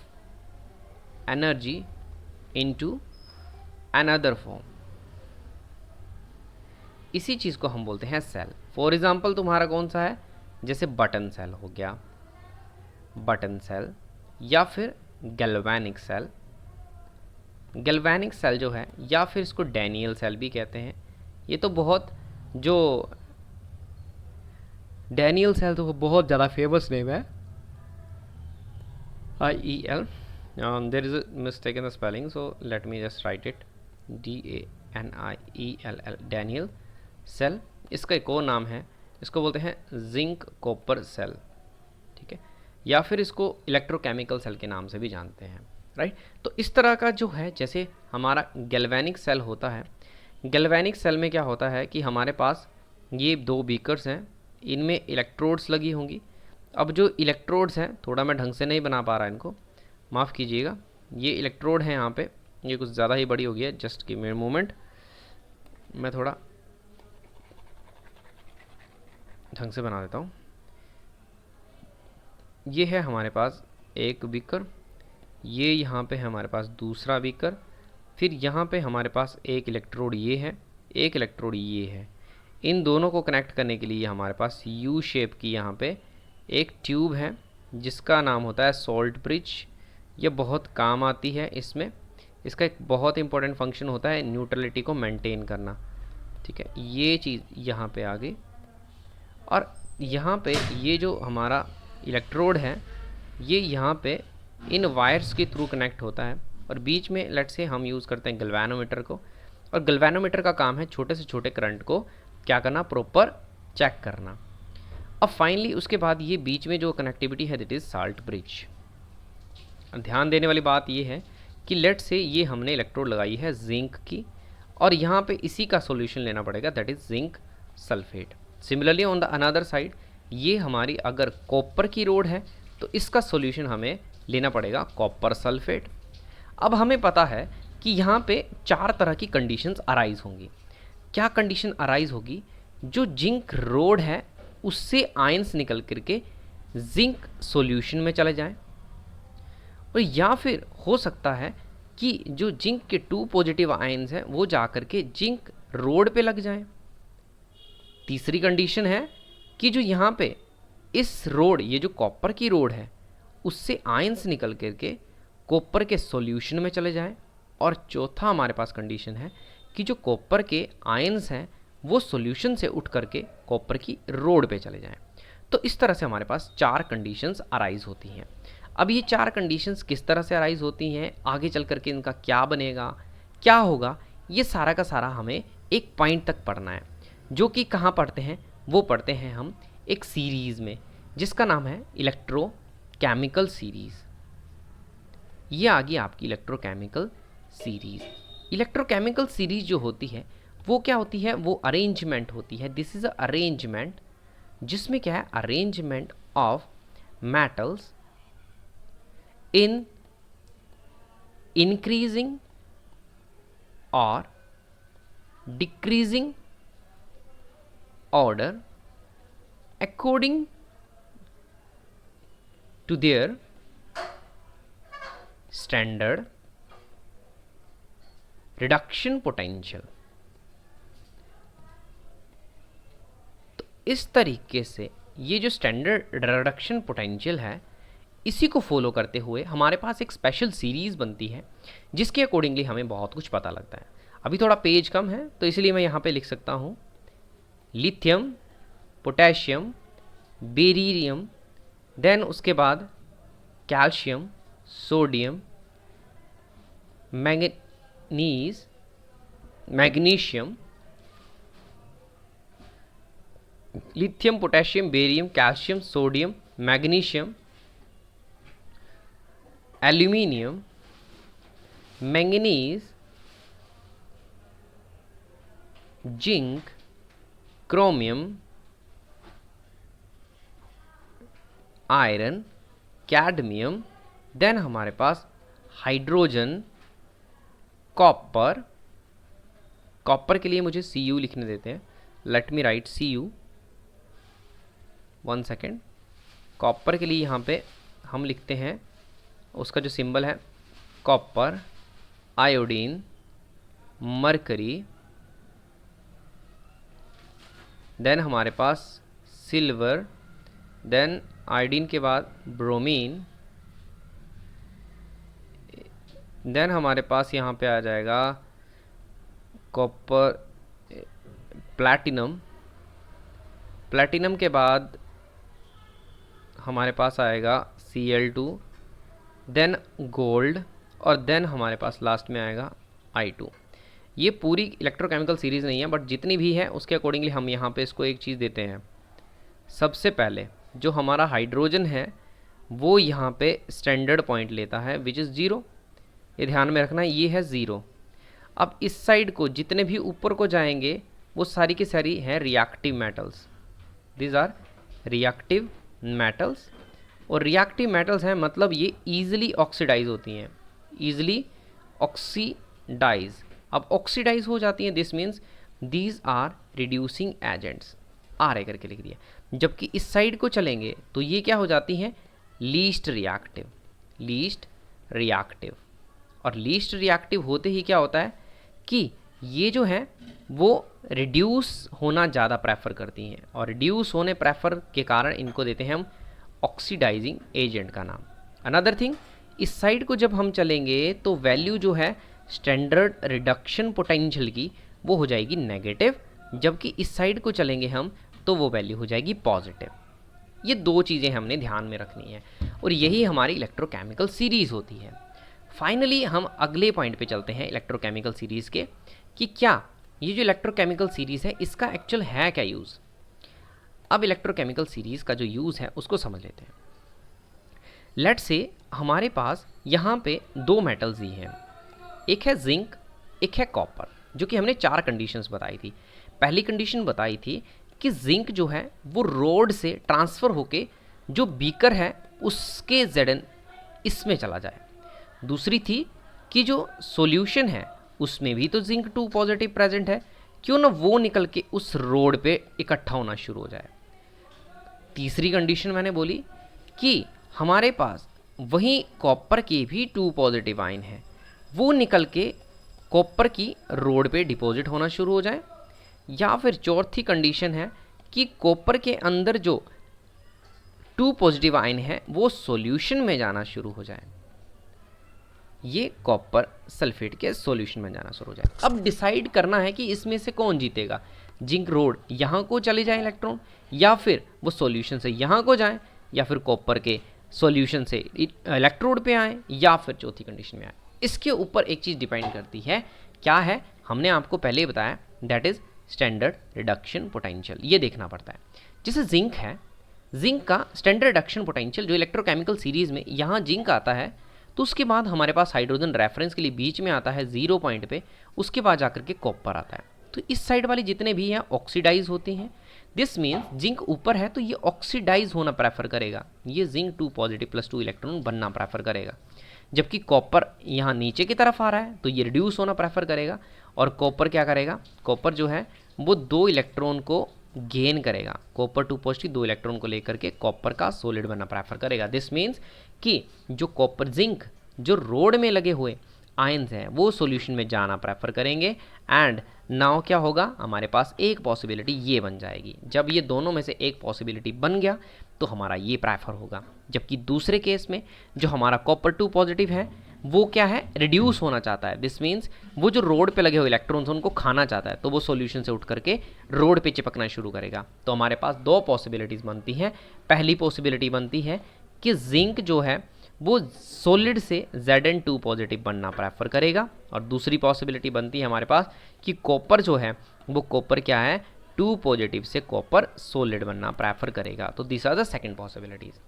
energy into another form, इसी चीज़ को हम बोलते हैं सेल। फॉर एग्जाम्पल तुम्हारा कौन सा है, जैसे बटन सेल हो गया, बटन सेल, या फिर गैल्वेनिक सेल। गैल्वेनिक सेल जो है, या फिर इसको डैनियल सेल भी कहते हैं। ये तो बहुत जो डैनियल सेल तो बहुत ज़्यादा फेमस नेम है, IEL। There is a mistake in the spelling, so let me just write it, DANIELL, Daniell cell. इसका एक और नाम है, इसको बोलते हैं जिंक कॉपर सेल, ठीक है, या फिर इसको इलेक्ट्रोकेमिकल सेल के नाम से भी जानते हैं, राइट। तो इस तरह का जो है, जैसे हमारा गैल्वेनिक सेल होता है, गैल्वेनिक सेल में क्या होता है कि हमारे पास ये 2 बीकर्स हैं, इनमें इलेक्ट्रोड्स लगी होंगी। अब जो इलेक्ट्रोड्स हैं, थोड़ा मैं ढंग से नहीं बना पा रहा इनको, माफ़ कीजिएगा। ये इलेक्ट्रोड हैं यहाँ पे, ये कुछ ज़्यादा ही बड़ी हो गई है, just give me a moment, मैं थोड़ा ढंग से बना देता हूँ। ये है हमारे पास एक बीकर, ये यहाँ पे है हमारे पास दूसरा बीकर, फिर यहाँ पे हमारे पास एक इलेक्ट्रोड ये है, एक इलेक्ट्रोड ये है। इन दोनों को कनेक्ट करने के लिए हमारे पास यू शेप की यहाँ पे एक ट्यूब है, जिसका नाम होता है सॉल्ट ब्रिज। ये बहुत काम आती है इसमें, इसका एक बहुत इंपॉर्टेंट फंक्शन होता है न्यूट्रलिटी को मेंटेन करना, ठीक है। ये चीज़ यहाँ पे आ गई, और यहाँ पे ये जो हमारा इलेक्ट्रोड है, ये यहाँ पे इन वायर्स के थ्रू कनेक्ट होता है, और बीच में लेट से हम यूज़ करते हैं गैल्वेनोमीटर को, और गैल्वेनोमीटर का काम है छोटे से छोटे करंट को क्या करना, प्रॉपर चेक करना। अब फाइनली उसके बाद ये बीच में जो कनेक्टिविटी है दैट इज़ साल्ट ब्रिज। ध्यान देने वाली बात ये है कि लेट से ये हमने इलेक्ट्रोड लगाई है जिंक की, और यहाँ पे इसी का सॉल्यूशन लेना पड़ेगा, that is zinc sulphate. Similarly on the another side, ये हमारी अगर कॉपर की रोड है तो इसका सॉल्यूशन हमें लेना पड़ेगा कॉपर सल्फेट। अब हमें पता है कि यहाँ पे 4 तरह की कंडीशंस अराइज होंगी। क्या कंडीशन अराइज होगी, जो जिंक रोड है उससे आयंस निकल करके जिंक सॉल्यूशन में चले जाएं, और या फिर हो सकता है कि जो जिंक के 2 पॉजिटिव आयंस हैं वो जा करके जिंक रोड पे लग जाएं। तीसरी कंडीशन है कि जो यहाँ पे इस रोड, ये जो कॉपर की रोड है, उससे आयंस निकल करके कॉपर के सॉल्यूशन में चले जाएं। और चौथा हमारे पास कंडीशन है कि जो कॉपर के आयंस हैं वो सॉल्यूशन से उठ करके कॉपर की रोड पे चले जाएं। तो इस तरह से हमारे पास 4 कंडीशंस अराइज होती हैं। अब ये 4 कंडीशंस किस तरह से अराइज होती हैं, आगे चल करके इनका क्या बनेगा, क्या होगा, ये सारा का सारा हमें एक पॉइंट तक पढ़ना है, जो कि कहाँ पढ़ते हैं, वो पढ़ते हैं हम एक सीरीज़ में जिसका नाम है इलेक्ट्रोकेमिकल सीरीज़। ये आ गई आपकी इलेक्ट्रोकेमिकल सीरीज़। इलेक्ट्रोकेमिकल सीरीज़ जो होती है वो क्या होती है, वो अरेंजमेंट होती है। दिस इज़ अ अरेंजमेंट, जिसमें क्या है, arrangement of metals in increasing और decreasing order according to their standard reduction potential। तो इस तरीके से ये जो स्टैंडर्ड रिडक्शन पोटेंशियल है, इसी को फॉलो करते हुए हमारे पास एक स्पेशल सीरीज़ बनती है, जिसके अकॉर्डिंगली हमें बहुत कुछ पता लगता है। अभी थोड़ा पेज कम है तो इसलिए मैं यहाँ पे लिख सकता हूँ लिथियम, पोटेशियम, बेरिलियम, देन उसके बाद calcium, sodium, manganese, magnesium, lithium, potassium, barium, calcium, sodium, magnesium, aluminium, manganese, zinc, chromium, iron, cadmium, then हमारे पास हाइड्रोजन, कॉपर। कॉपर के लिए मुझे Cu लिखने देते हैं, let me right Cu, 1 second. Copper के लिए यहाँ पे हम लिखते हैं, उसका जो सिंबल है कॉपर, आयोडीन, मरकरी, देन हमारे पास सिल्वर, देन आयोडीन के बाद ब्रोमीन, देन हमारे पास यहाँ पे आ जाएगा कॉपर, प्लैटिनम, प्लैटिनम के बाद हमारे पास आएगा Cl2, देन गोल्ड, और देन हमारे पास लास्ट में आएगा I2। ये पूरी इलेक्ट्रोकेमिकल सीरीज़ नहीं है, बट जितनी भी है उसके अकॉर्डिंगली हम यहाँ पे इसको एक चीज़ देते हैं। सबसे पहले जो हमारा हाइड्रोजन है वो यहाँ पे स्टैंडर्ड पॉइंट लेता है विच इज़ 0, ये ध्यान में रखना है, ये है 0। अब इस साइड को जितने भी ऊपर को जाएंगे वो सारी की सारी हैं reactive metals, these are reactive metals. और रिएक्टिव मेटल्स हैं मतलब ये ईजिली ऑक्सीडाइज होती हैं, ईजिली ऑक्सीडाइज। अब ऑक्सीडाइज हो जाती हैं, this means these are reducing agents, R करके लिख दिया। जबकि इस साइड को चलेंगे तो ये क्या हो जाती हैं, लीस्ट रिएक्टिव, लीस्ट रिएक्टिव। और लीस्ट रिएक्टिव होते ही क्या होता है कि ये जो है वो रिड्यूस होना ज़्यादा प्रेफर करती हैं, और रिड्यूस होने प्रेफर के कारण इनको देते हैं हम ऑक्सीडाइजिंग एजेंट का नाम। अनदर थिंग, इस साइड को जब हम चलेंगे तो वैल्यू जो है स्टैंडर्ड रिडक्शन पोटेंशियल की वो हो जाएगी नेगेटिव, जबकि इस साइड को चलेंगे हम तो वो वैल्यू हो जाएगी पॉजिटिव। ये दो चीज़ें हमने ध्यान में रखनी है, और यही हमारी इलेक्ट्रोकेमिकल सीरीज़ होती है। फाइनली हम अगले पॉइंट पे चलते हैं इलेक्ट्रोकेमिकल सीरीज़ के, कि क्या ये जो इलेक्ट्रोकेमिकल सीरीज़ है इसका एक्चुअल है क्या यूज़। अब इलेक्ट्रोकेमिकल सीरीज़ का जो यूज़ है उसको समझ लेते हैं। लेट्स से हमारे पास यहाँ पे दो मेटल्स ही हैं, एक है जिंक, एक है कॉपर, जो कि हमने 4 कंडीशंस बताई थी। पहली कंडीशन बताई थी कि जिंक जो है वो रोड से ट्रांसफ़र होके जो बीकर है उसके Zn इसमें चला जाए। दूसरी थी कि जो सॉल्यूशन है उसमें भी तो जिंक 2 पॉजिटिव प्रेजेंट है, क्यों ना वो निकल के उस रोड पे इकट्ठा होना शुरू हो जाए। तीसरी कंडीशन मैंने बोली कि हमारे पास वहीं कॉपर के भी 2 पॉजिटिव आयन हैं, वो निकल के कॉपर की रोड पे डिपॉजिट होना शुरू हो जाए। या फिर चौथी कंडीशन है कि कॉपर के अंदर जो 2 पॉजिटिव आयन है वो सॉल्यूशन में जाना शुरू हो जाए, ये कॉपर सल्फेट के सॉल्यूशन में जाना शुरू हो जाए। अब डिसाइड करना है कि इसमें से कौन जीतेगा, जिंक रोड यहाँ को चले जाए इलेक्ट्रॉन, या फिर वो सॉल्यूशन से यहाँ को जाए, या फिर कॉपर के सॉल्यूशन से इलेक्ट्रोड पे आए, या फिर चौथी कंडीशन में आए। इसके ऊपर एक चीज़ डिपेंड करती है, क्या है, हमने आपको पहले ही बताया, that is standard reduction potential. ये देखना पड़ता है। जैसे जिंक है, जिंक का स्टैंडर्ड रिडक्शन पोटेंशियल जो इलेक्ट्रोकेमिकल सीरीज़ में यहाँ जिंक आता है, तो उसके बाद हमारे पास हाइड्रोजन रेफरेंस के लिए बीच में आता है 0 पॉइंट पे, उसके बाद जाकर के कॉपर आता है। तो इस साइड वाली जितने भी हैं ऑक्सीडाइज होते हैं, दिस मीन्स जिंक ऊपर है तो ये ऑक्सीडाइज होना प्रेफर करेगा, ये जिंक 2 पॉजिटिव प्लस 2 इलेक्ट्रॉन बनना प्रेफर करेगा। जबकि कॉपर यहाँ नीचे की तरफ आ रहा है तो ये रिड्यूस होना प्रेफर करेगा, और कॉपर क्या करेगा, कॉपर जो है वो 2 इलेक्ट्रॉन को गेन करेगा, कॉपर 2 पॉजिटिव 2 इलेक्ट्रॉन को लेकर के कॉपर का सॉलिड बनना प्रेफर करेगा। दिस मीन्स कि जो कॉपर जिंक जो रोड में लगे हुए आयंस हैं वो सॉल्यूशन में जाना प्रेफर करेंगे। एंड नाउ क्या होगा, हमारे पास एक पॉसिबिलिटी ये बन जाएगी। जब ये दोनों में से एक पॉसिबिलिटी बन गया तो हमारा ये प्रेफर होगा। जबकि दूसरे केस में जो हमारा कॉपर 2 पॉजिटिव है वो क्या है, रिड्यूस होना चाहता है। दिस मीन्स वो जो रोड पे लगे हुए इलेक्ट्रॉन्स उनको खाना चाहता है, तो वो सॉल्यूशन से उठ करके रोड पे चिपकना शुरू करेगा। तो हमारे पास 2 पॉसिबिलिटीज़ बनती हैं। पहली पॉसिबिलिटी बनती है कि जिंक जो है वो सॉलिड से Zn2 पॉजिटिव बनना प्रेफर करेगा, और दूसरी पॉसिबिलिटी बनती है हमारे पास कि कॉपर जो है वो कॉपर क्या है, 2 पॉजिटिव से कॉपर सॉलिड बनना प्रेफर करेगा। तो this are the second possibilities.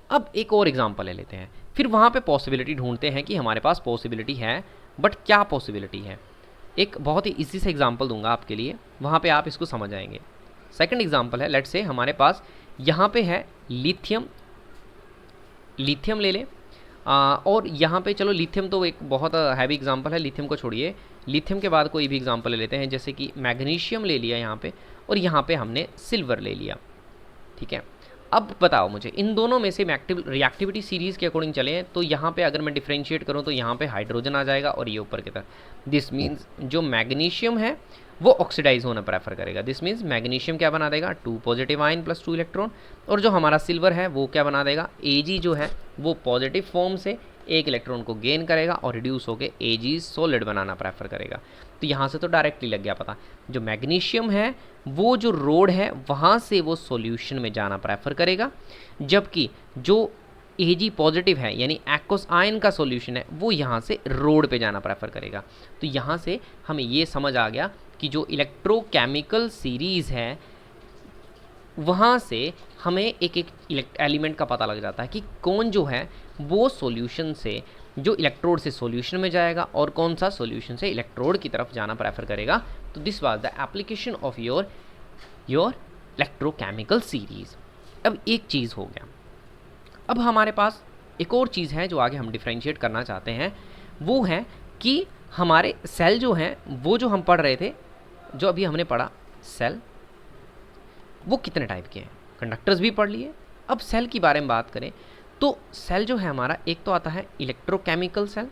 अब एक और एग्जांपल ले लेते हैं, फिर वहाँ पे पॉसिबिलिटी ढूंढते हैं कि हमारे पास पॉसिबिलिटी है, बट क्या पॉसिबिलिटी है। एक बहुत ही इजी से एग्जांपल दूंगा आपके लिए, वहाँ पे आप इसको समझ आएंगे। सेकंड एग्जांपल है, लेट्स से हमारे पास यहाँ पे है लिथियम, लिथियम ले लें, और यहाँ पे चलो लिथियम तो एक बहुत हैवी एग्जांपल है, लिथियम को छोड़िए, लिथियम के बाद कोई भी एग्जांपल ले लेते हैं, जैसे कि मैग्नीशियम ले लिया यहाँ पे, और यहाँ पे हमने सिल्वर ले लिया। ठीक है, अब बताओ मुझे इन दोनों में से रिएक्टिविटी सीरीज़ के अकॉर्डिंग चले तो यहाँ पे अगर मैं डिफ्रेंशिएट करूँ तो यहाँ पे हाइड्रोजन आ जाएगा और ये ऊपर की तरफ। दिस मीन्स जो मैग्नीशियम है वो ऑक्सीडाइज होना प्रेफर करेगा। दिस मीन्स मैग्नीशियम क्या बना देगा, 2 पॉजिटिव आयन प्लस 2 इलेक्ट्रॉन। और जो हमारा सिल्वर है वो क्या बना देगा, Ag जो है वो पॉजिटिव फॉर्म से एक इलेक्ट्रॉन को गेन करेगा और रिड्यूस होकर Ag सॉलिड बनाना प्रेफर करेगा। तो यहाँ से तो डायरेक्टली लग गया पता, जो मैग्नीशियम है वो जो रोड है वहाँ से वो सॉल्यूशन में जाना प्रेफर करेगा, जबकि जो Ag पॉजिटिव है यानी एक्वस आयन का सॉल्यूशन है वो यहाँ से रोड पे जाना प्रेफर करेगा। तो यहाँ से हमें ये समझ आ गया कि जो इलेक्ट्रोकेमिकल सीरीज़ है वहाँ से हमें एक एक एलिमेंट का पता लग जाता है कि कौन जो है वो सॉल्यूशन से, जो इलेक्ट्रोड से सॉल्यूशन में जाएगा और कौन सा सॉल्यूशन से इलेक्ट्रोड की तरफ जाना प्रेफर करेगा। तो this was the application of your electrochemical series. अब एक चीज़ हो गया, अब हमारे पास एक और चीज़ है जो आगे हम डिफ्रेंशिएट करना चाहते हैं, वो है कि हमारे सेल जो हैं वो जो हम पढ़ रहे थे, जो अभी हमने पढ़ा सेल, वो कितने टाइप के हैं, कंडक्टर्स भी पढ़ लिए। अब सेल की बारे में बात करें तो सेल जो है हमारा, एक तो आता है इलेक्ट्रोकेमिकल सेल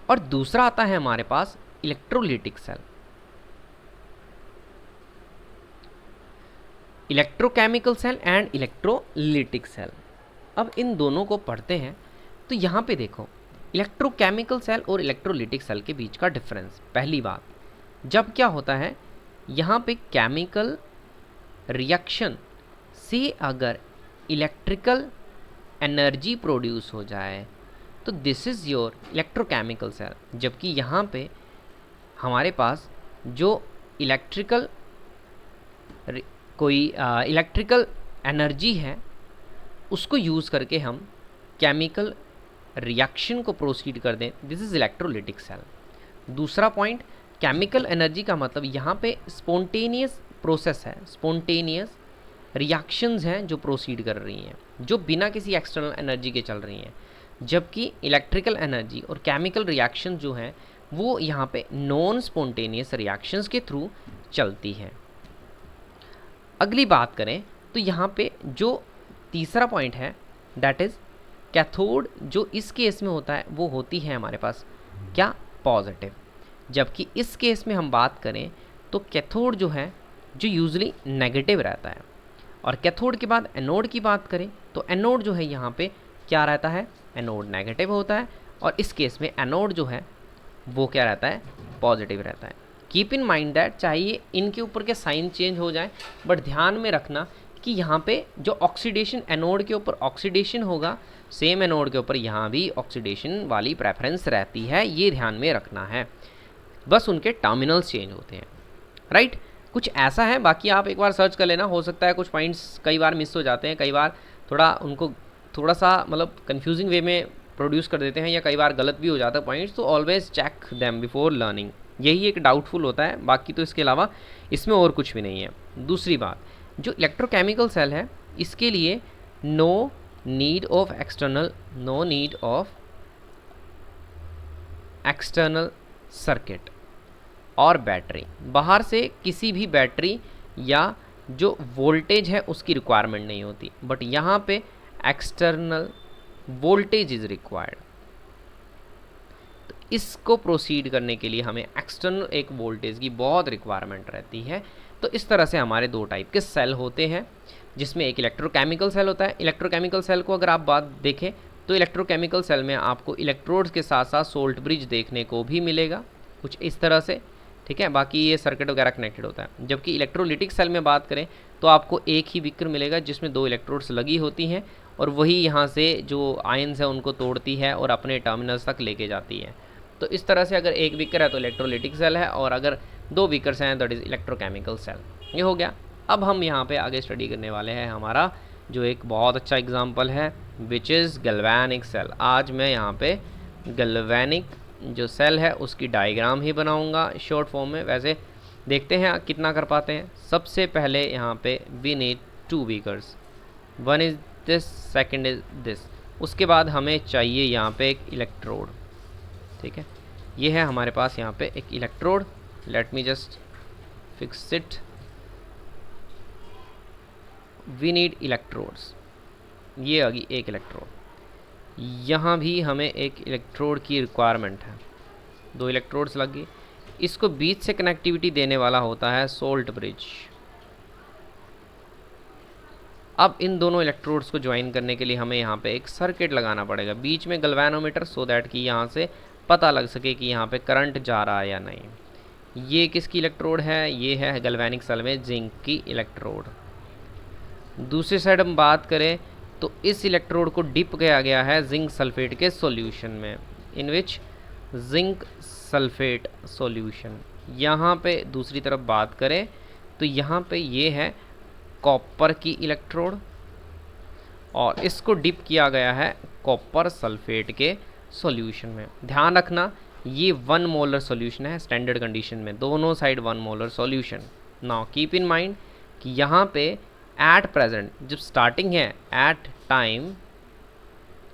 और दूसरा आता है हमारे पास electrolytic cell. Electrochemical cell and electrolytic cell, अब इन दोनों को पढ़ते हैं। तो यहाँ पे देखो इलेक्ट्रोकेमिकल सेल और इलेक्ट्रोलिटिक सेल के बीच का डिफरेंस। पहली बात, जब क्या होता है यहाँ पे केमिकल रिएक्शन से अगर इलेक्ट्रिकल एनर्जी प्रोड्यूस हो जाए तो this is your electrochemical cell, जबकि यहाँ पे हमारे पास जो इलेक्ट्रिकल कोई इलेक्ट्रिकल एनर्जी है उसको यूज़ करके हम केमिकल रिएक्शन को प्रोसीड कर दें, दिस इज़ इलेक्ट्रोलिटिक सेल। दूसरा पॉइंट, केमिकल एनर्जी का मतलब यहाँ पे स्पॉन्टेनियस प्रोसेस है, स्पॉन्टेनियस रिएक्शंस हैं जो प्रोसीड कर रही हैं, जो बिना किसी एक्सटर्नल एनर्जी के चल रही हैं, जबकि इलेक्ट्रिकल एनर्जी और केमिकल रिएक्शन जो हैं वो यहाँ पे नॉन स्पॉन्टेनियस रिएक्शंस के थ्रू चलती हैं। अगली बात करें तो यहाँ पे जो तीसरा पॉइंट है दैट इज़ कैथोड, जो इस केस में होता है वो होती है हमारे पास क्या, पॉजिटिव, जबकि इस केस में हम बात करें तो कैथोड जो है जो यूजली नेगेटिव रहता है। और कैथोड के बाद एनोड की बात करें तो एनोड जो है यहाँ पे क्या रहता है, एनोड नेगेटिव होता है, और इस केस में एनोड जो है वो क्या रहता है, पॉजिटिव रहता है। कीप इन माइंड दैट चाहिए इनके ऊपर के साइन चेंज हो जाए, बट ध्यान में रखना कि यहाँ पे जो ऑक्सीडेशन, एनोड के ऊपर ऑक्सीडेशन होगा, सेम एनोड के ऊपर यहाँ भी ऑक्सीडेशन वाली प्रेफरेंस रहती है, ये ध्यान में रखना है। बस उनके टर्मिनल्स चेंज होते हैं, राइट। कुछ ऐसा है, बाकी आप एक बार सर्च कर लेना, हो सकता है कुछ पॉइंट्स कई बार मिस हो जाते हैं, कई बार थोड़ा उनको थोड़ा सा मतलब कंफ्यूजिंग वे में प्रोड्यूस कर देते हैं, या कई बार गलत भी हो जाता है पॉइंट्स, तो always check them before learning, यही एक डाउटफुल होता है, बाकी तो इसके अलावा इसमें और कुछ भी नहीं है। दूसरी बात, जो इलेक्ट्रोकेमिकल सेल है इसके लिए no need of external circuit और बैटरी, बाहर से किसी भी बैटरी या जो वोल्टेज है उसकी रिक्वायरमेंट नहीं होती, बट यहाँ पे एक्सटर्नल वोल्टेज इज रिक्वायर्ड। तो इसको प्रोसीड करने के लिए हमें एक्सटर्नल एक वोल्टेज की बहुत रिक्वायरमेंट रहती है। तो इस तरह से हमारे दो टाइप के सेल होते हैं, जिसमें एक इलेक्ट्रोकेमिकल सेल होता है। इलेक्ट्रोकेमिकल सेल को अगर आप बात देखें तो इलेक्ट्रोकेमिकल सेल में आपको इलेक्ट्रोड्स के साथ साथ सोल्ट ब्रिज देखने को भी मिलेगा, कुछ इस तरह से, ठीक है। बाकी ये सर्किट वगैरह कनेक्टेड होता है। जबकि इलेक्ट्रोलिटिक सेल में बात करें तो आपको एक ही विकर मिलेगा जिसमें दो इलेक्ट्रोड्स लगी होती हैं, और वही यहाँ से जो आयन्स है उनको तोड़ती है और अपने टर्मिनल्स तक लेके जाती है। तो इस तरह से अगर एक विकर है तो इलेक्ट्रोलिटिक सेल है, और अगर दो विकर्स हैं दैट इज़ इलेक्ट्रोकेमिकल सेल। ये हो गया। अब हम यहाँ पे आगे स्टडी करने वाले हैं हमारा जो एक बहुत अच्छा एग्जाम्पल है विच इज़ गैल्वेनिक सेल। आज मैं यहाँ पे गैल्वेनिक जो सेल है उसकी डायग्राम ही बनाऊंगा शॉर्ट फॉर्म में। वैसे देखते हैं कितना कर पाते हैं। सबसे पहले यहाँ पे we need 2 beakers, one is this, second is this. उसके बाद हमें चाहिए यहाँ पे एक इलेक्ट्रोड, ठीक है। ये है हमारे पास यहाँ पे एक electrode, let me just fix it. We need electrodes, ये आ गई एक इलेक्ट्रोड, यहाँ भी हमें एक इलेक्ट्रोड की रिक्वायरमेंट है, 2 इलेक्ट्रोड्स लग गई। इसको बीच से कनेक्टिविटी देने वाला होता है सोल्ट ब्रिज। अब इन दोनों इलेक्ट्रोड्स को ज्वाइन करने के लिए हमें यहाँ पे एक सर्किट लगाना पड़ेगा बीच में गल्वेनोमीटर, सो दैट कि यहाँ से पता लग सके कि यहाँ पे करंट जा रहा है या नहीं। ये किसकी इलेक्ट्रोड है? ये है गैल्वेनिक सेल में जिंक की इलेक्ट्रोड। दूसरी साइड हम बात करें तो इस इलेक्ट्रोड को डिप किया गया है जिंक सल्फेट के सॉल्यूशन में, इन विच जिंक सल्फेट सॉल्यूशन। यहाँ पे दूसरी तरफ बात करें तो यहाँ पे ये है कॉपर की इलेक्ट्रोड और इसको डिप किया गया है कॉपर सल्फेट के सॉल्यूशन में। ध्यान रखना ये 1 मोलर सॉल्यूशन है स्टैंडर्ड कंडीशन में, दोनों side 1 molar solution. Now keep in mind कि यहाँ पे एट प्रेजेंट जब स्टार्टिंग है at time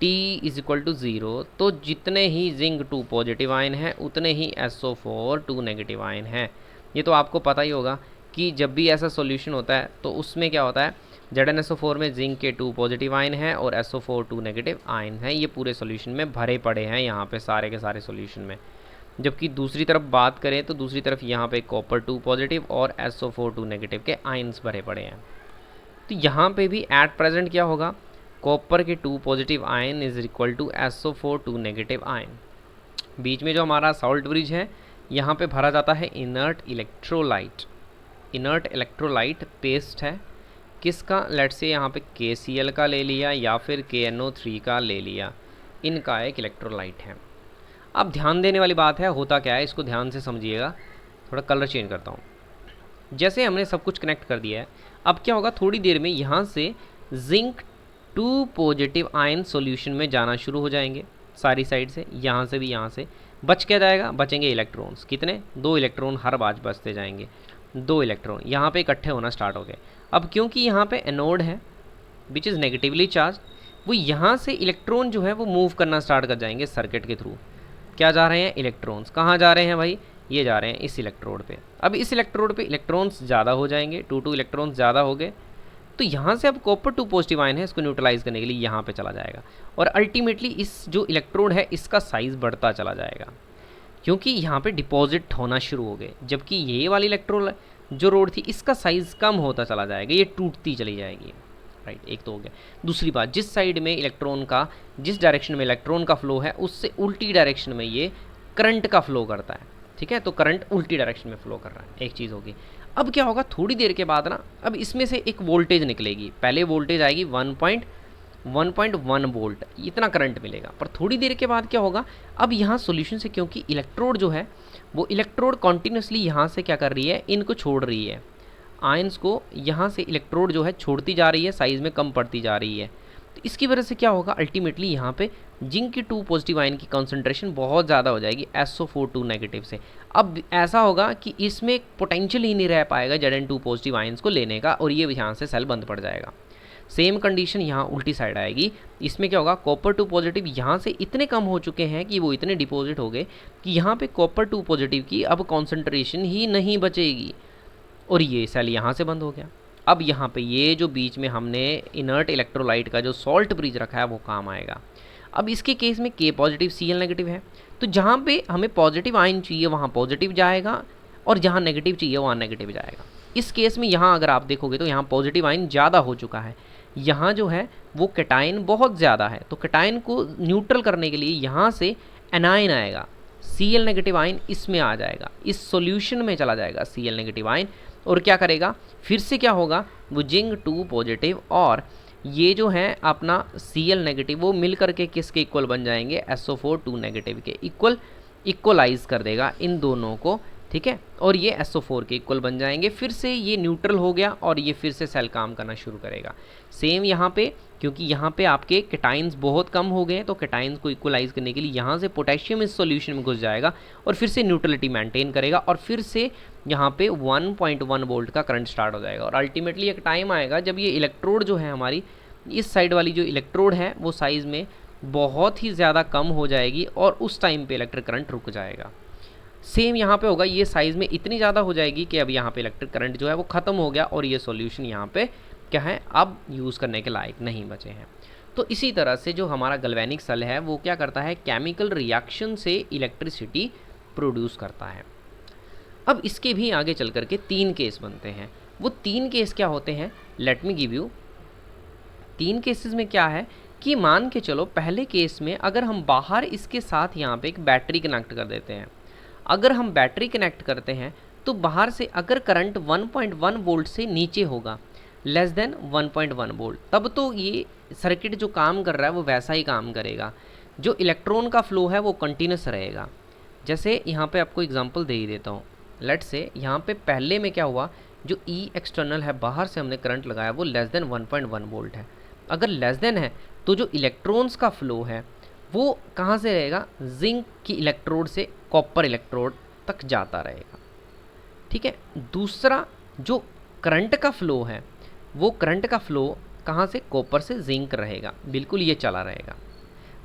t is equal to 0, तो जितने ही जिंक 2 पॉजिटिव आयन है उतने ही SO4 2 नेगेटिव आयन है। ये तो आपको पता ही होगा कि जब भी ऐसा सॉल्यूशन होता है तो उसमें क्या होता है, ZnSO4 में जिंक के 2 पॉजिटिव आयन है और SO4 2 नेगेटिव आयन है। ये पूरे सॉल्यूशन में भरे पड़े हैं यहाँ पे सारे के सारे सॉल्यूशन में। जबकि दूसरी तरफ बात करें तो दूसरी तरफ यहाँ पे कॉपर 2 पॉजिटिव और SO4 2 नेगेटिव के आयन्स भरे पड़े हैं। तो यहाँ पे भी एट प्रेजेंट क्या होगा, कॉपर के 2 positive ion is equal to SO4 2 negative ion. बीच में जो हमारा सॉल्ट ब्रिज है यहाँ पे भरा जाता है inert electrolyte. Inert electrolyte paste है किसका, लेट्स से यहाँ पे KCl का ले लिया या फिर KNO3 का ले लिया, इनका एक इलेक्ट्रोलाइट है। अब ध्यान देने वाली बात है, होता क्या है इसको ध्यान से समझिएगा। थोड़ा कलर चेंज करता हूँ। जैसे हमने सब कुछ कनेक्ट कर दिया है, अब क्या होगा थोड़ी देर में यहाँ से जिंक 2 पॉजिटिव आयन सॉल्यूशन में जाना शुरू हो जाएंगे सारी साइड से, यहाँ से भी यहाँ से। बच क्या जाएगा, बचेंगे इलेक्ट्रॉन्स। कितने? 2 इलेक्ट्रॉन हर बार बचते जाएंगे। 2 इलेक्ट्रॉन यहाँ पे इकट्ठे होना स्टार्ट हो गए। अब क्योंकि यहाँ पे एनोड है विच इज़ नेगेटिवली चार्ज, वो यहाँ से इलेक्ट्रॉन जो है वो मूव करना स्टार्ट कर जाएंगे सर्किट के थ्रू। क्या जा रहे हैं? इलेक्ट्रॉन्स। कहाँ जा रहे हैं भाई? ये जा रहे हैं इस इलेक्ट्रोड पे। अब इस इलेक्ट्रोड पे इलेक्ट्रॉन्स ज़्यादा हो जाएंगे, 2 इलेक्ट्रॉन्स ज़्यादा हो गए, तो यहाँ से अब कॉपर 2 पॉजिटिव आयन है, इसको न्यूट्रलाइज करने के लिए यहाँ पे चला जाएगा और अल्टीमेटली इस जो इलेक्ट्रोड है इसका साइज़ बढ़ता चला जाएगा क्योंकि यहाँ पे डिपॉजिट होना शुरू हो गए। जबकि ये वाली इलेक्ट्रोड जो रोड थी इसका साइज़ कम होता चला जाएगा, ये टूटती चली जाएगी। राइट, एक तो हो गया। दूसरी बात, जिस साइड में इलेक्ट्रॉन का, जिस डायरेक्शन में इलेक्ट्रॉन का फ्लो है उससे उल्टी डायरेक्शन में ये करंट का फ्लो करता है। ठीक है, तो करंट उल्टी डायरेक्शन में फ्लो कर रहा है, एक चीज़ होगी। अब क्या होगा थोड़ी देर के बाद ना, अब इसमें से एक वोल्टेज निकलेगी। पहले वोल्टेज आएगी 1.1 वोल्ट, इतना करंट मिलेगा। पर थोड़ी देर के बाद क्या होगा, अब यहाँ सॉल्यूशन से, क्योंकि इलेक्ट्रोड जो है वो इलेक्ट्रोड कॉन्टिन्यूसली यहाँ से क्या कर रही है, इनको छोड़ रही है, आयंस को यहाँ से इलेक्ट्रोड जो है छोड़ती जा रही है, साइज़ में कम पड़ती जा रही है। तो इसकी वजह से क्या होगा, अल्टीमेटली यहाँ पे जिंक की 2 पॉजिटिव आयन की कॉन्सेंट्रेशन बहुत ज़्यादा हो जाएगी SO4 2 नेगेटिव से। अब ऐसा होगा कि इसमें पोटेंशियल ही नहीं रह पाएगा Zn2 पॉजिटिव आयंस को लेने का और ये यहाँ से सेल बंद पड़ जाएगा। सेम कंडीशन यहाँ उल्टी साइड आएगी। इसमें क्या होगा, कॉपर 2 पॉजिटिव यहाँ से इतने कम हो चुके हैं कि वो इतने डिपॉजिट हो गए कि यहाँ पे कॉपर 2 पॉजिटिव की अब कॉन्सेंट्रेशन ही नहीं बचेगी और ये सेल यहाँ से बंद हो गया। अब यहाँ पे ये जो बीच में हमने इनर्ट इलेक्ट्रोलाइट का जो सॉल्ट ब्रिज रखा है वो काम आएगा। अब इसके केस में K पॉजिटिव Cl नेगेटिव है, तो जहाँ पे हमें पॉजिटिव आयन चाहिए वहाँ पॉजिटिव जाएगा और जहाँ नेगेटिव चाहिए वहाँ नेगेटिव जाएगा। इस केस में यहाँ अगर आप देखोगे तो यहाँ पॉजिटिव आयन ज़्यादा हो चुका है, यहाँ जो है वो कैटायन बहुत ज़्यादा है, तो कैटायन को न्यूट्रल करने के लिए यहाँ से एनायन आएगा, Cl नेगेटिव आयन इसमें आ जाएगा, इस सॉल्यूशन में चला जाएगा Cl नेगेटिव आयन और क्या करेगा, फिर से क्या होगा, वो जिंक 2 पॉजिटिव और ये जो है अपना Cl नेगेटिव वो मिल करके किसके इक्वल बन जाएंगे, SO4 2 नेगेटिव के इक्वल, इक्वलाइज कर देगा इन दोनों को। ठीक है, और ये SO4 के इक्वल बन जाएंगे। फिर से ये न्यूट्रल हो गया और ये फिर से सेल काम करना शुरू करेगा। सेम यहाँ पे, क्योंकि यहाँ पे आपके कैटाइंस बहुत कम हो गए तो कैटाइंस को इक्वलाइज करने के लिए यहाँ से पोटेशियम इस सॉल्यूशन में घुस जाएगा और फिर से न्यूट्रलिटी मेंटेन करेगा और फिर से यहाँ पे 1.1 वोल्ट का करंट स्टार्ट हो जाएगा। और अल्टीमेटली एक टाइम आएगा जब ये इलेक्ट्रोड जो है हमारी इस साइड वाली जो इलेक्ट्रोड है वो साइज़ में बहुत ही ज़्यादा कम हो जाएगी और उस टाइम पे इलेक्ट्रिक करंट रुक जाएगा। सेम यहाँ पे होगा, ये साइज़ में इतनी ज़्यादा हो जाएगी कि अब यहाँ पे इलेक्ट्रिक करंट जो है वो ख़त्म हो गया और ये सॉल्यूशन यहाँ पे क्या है, अब यूज़ करने के लायक नहीं बचे हैं। तो इसी तरह से जो हमारा गैल्वेनिक सेल है वो क्या करता है, केमिकल रिएक्शन से इलेक्ट्रिसिटी प्रोड्यूस करता है। अब इसके भी आगे चल करके 3 केस बनते हैं। वो 3 केस क्या होते हैं, let me give you. 3 cases में क्या है कि मान के चलो पहले केस में अगर हम बाहर इसके साथ यहाँ पे एक बैटरी कनेक्ट कर देते हैं, अगर हम बैटरी कनेक्ट करते हैं तो बाहर से अगर करंट 1.1 वोल्ट से नीचे होगा, लेस देन 1.1 वोल्ट, तब तो ये सर्किट जो काम कर रहा है वो वैसा ही काम करेगा, जो इलेक्ट्रॉन का फ्लो है वो कंटिन्यूस रहेगा। जैसे यहाँ पे आपको एग्जांपल दे ही देता हूँ। लेट से यहाँ पे पहले में क्या हुआ, जो ई एक्सटर्नल है बाहर से हमने करंट लगाया वो लेस देन 1.1 वोल्ट है। अगर लेस देन है तो जो इलेक्ट्रॉन्स का फ्लो है वो कहाँ से रहेगा, जिंक की इलेक्ट्रोड से कॉपर इलेक्ट्रोड तक जाता रहेगा। ठीक है। दूसरा जो करंट का फ्लो है वो करंट का फ्लो कहाँ से, कॉपर से जिंक रहेगा, बिल्कुल ये चला रहेगा।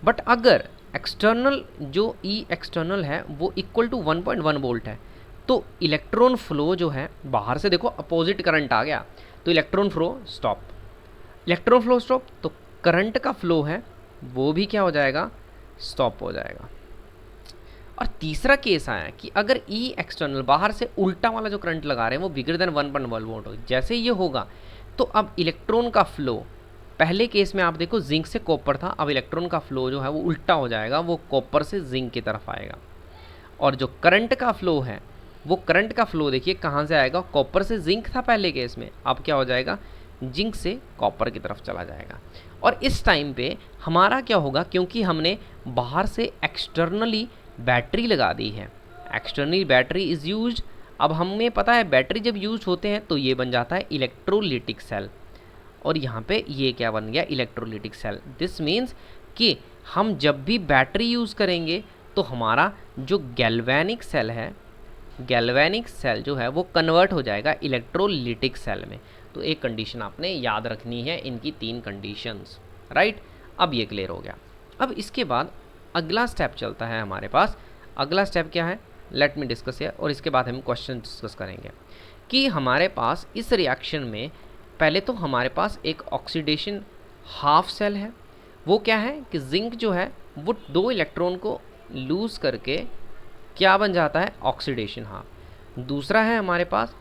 बट अगर एक्सटर्नल जो ई एक्सटर्नल है वो इक्वल टू 1.1 वोल्ट है तो इलेक्ट्रॉन फ्लो जो है बाहर से, देखो अपोजिट करंट आ गया तो electron flow stop, electron flow stop, तो करंट का फ्लो है वो भी क्या हो जाएगा, स्टॉप हो जाएगा। और तीसरा केस आया कि अगर ई एक्सटर्नल बाहर से उल्टा वाला जो करंट लगा रहे हैं वो बिगर देन 1.1 वोल्ट हो, जैसे ये होगा तो अब इलेक्ट्रॉन का फ्लो, पहले केस में आप देखो जिंक से कॉपर था, अब इलेक्ट्रॉन का फ्लो जो है वो उल्टा हो जाएगा, वो कॉपर से जिंक की तरफ आएगा। और जो करंट का फ्लो है वो करंट का फ्लो देखिए कहाँ से आएगा, कॉपर से जिंक था पहले केस में, अब क्या हो जाएगा, जिंक से कॉपर की तरफ चला जाएगा। और इस टाइम पे हमारा क्या होगा, क्योंकि हमने बाहर से एक्सटर्नली बैटरी लगा दी है, एक्सटर्नल बैटरी इज़ यूज्ड। अब हमें पता है बैटरी जब यूज होते हैं तो ये बन जाता है इलेक्ट्रोलिटिक सेल, और यहाँ पे ये क्या बन गया, इलेक्ट्रोलिटिक सेल। दिस मीन्स कि हम जब भी बैटरी यूज़ करेंगे तो हमारा जो गैल्वेनिक सेल है, गैल्वेनिक सेल जो है वो कन्वर्ट हो जाएगा इलेक्ट्रोलिटिक सेल में। तो एक कंडीशन आपने याद रखनी है, इनकी 3 कंडीशंस, राइट। अब ये क्लियर हो गया। अब इसके बाद अगला स्टेप चलता है हमारे पास। अगला स्टेप क्या है, लेट मी डिस्कस हियर, और इसके बाद हम क्वेश्चन डिस्कस करेंगे कि हमारे पास इस रिएक्शन में पहले तो हमारे पास एक ऑक्सीडेशन हाफ सेल है। वो क्या है कि जिंक जो है वो 2 इलेक्ट्रॉन को लूज़ करके क्या बन जाता है, ऑक्सीडेशन हाफ। दूसरा है हमारे पास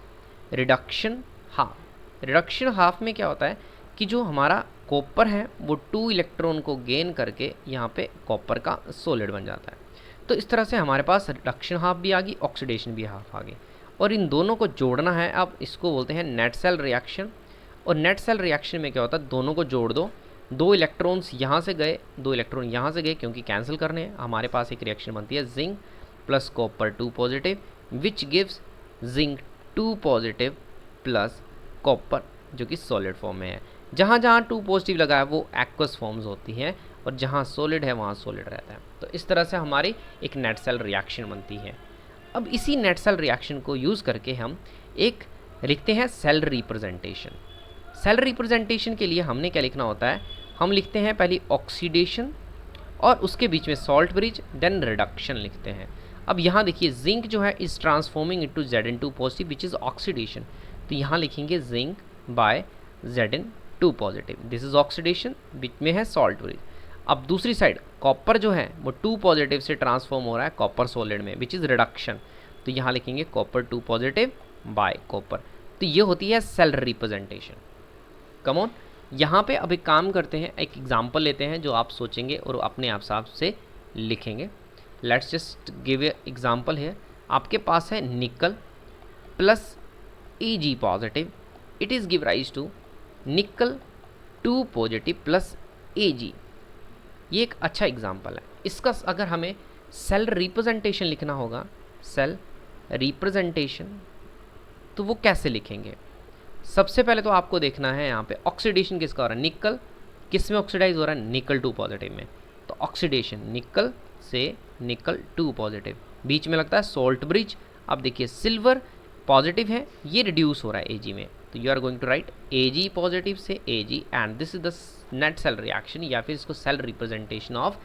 रिडक्शन हाफ। रिडक्शन हाफ में क्या होता है कि जो हमारा कॉपर है वो 2 इलेक्ट्रॉन को गेन करके यहाँ पे कॉपर का सॉलिड बन जाता है। तो इस तरह से हमारे पास रिडक्शन हाफ भी आ गई, ऑक्सीडेशन भी हाफ आ गई, और इन दोनों को जोड़ना है। अब इसको बोलते हैं नेट सेल रिएक्शन। और नेट सेल रिएक्शन में क्या होता है, दोनों को जोड़ दो, 2 इलेक्ट्रॉन्स यहाँ से गए, 2 इलेक्ट्रॉन यहाँ से गए, क्योंकि कैंसिल करने हैं। हमारे पास एक रिएक्शन बनती है zinc plus copper 2 positive, which gives zinc 2 positive plus copper जो कि सॉलिड फॉर्म में है। जहाँ जहाँ 2 पॉजिटिव लगा है वो एक्वस फॉर्म्स होती हैं, और जहाँ सॉलिड है वहाँ सॉलिड रहता है। तो इस तरह से हमारी एक नेट सेल रिएक्शन बनती है। अब इसी नेट सेल रिएक्शन को यूज़ करके हम एक लिखते हैं सेल रिप्रेजेंटेशन। सेल रिप्रेजेंटेशन के लिए हमने क्या लिखना होता है, हम लिखते हैं पहले ऑक्सीडेशन और उसके बीच में सॉल्ट ब्रिज, देन रिडक्शन लिखते हैं। अब यहाँ देखिए जिंक जो है is transforming into Zn2 positive which is oxidation, तो यहाँ लिखेंगे zinc by Zn2 positive, this is oxidation, बीच में है सॉल्ट ब्रिज। अब दूसरी साइड कॉपर जो है वो 2 पॉजिटिव से ट्रांसफॉर्म हो रहा है कॉपर सॉलिड में, विच इज़ रिडक्शन, तो यहाँ लिखेंगे कॉपर 2 पॉजिटिव बाय कॉपर। तो ये होती है सेल रिप्रेजेंटेशन। कम ऑन, यहाँ पे अब एक काम करते हैं, एक एग्जांपल लेते हैं जो आप सोचेंगे और अपने आप से लिखेंगे। Let's just give a example है। आपके पास है nickel plus Ag positive, it is give rise to nickel 2 positive plus Ag। ये एक अच्छा एग्जांपल है। इसका अगर हमें सेल रिप्रेजेंटेशन लिखना होगा, सेल रिप्रेजेंटेशन, तो वो कैसे लिखेंगे। सबसे पहले तो आपको देखना है यहाँ पे ऑक्सीडेशन किसका हो रहा है, निकल किस में ऑक्सीडाइज हो रहा है, निकल 2 पॉजिटिव में, तो ऑक्सीडेशन निकल से निकल 2 पॉजिटिव, बीच में लगता है सॉल्ट ब्रिज। अब देखिए सिल्वर पॉजिटिव है, ये रिड्यूस हो रहा है Ag में, तो you are going to write Ag positive से Ag, and this is the net cell reaction, या फिर इसको cell representation of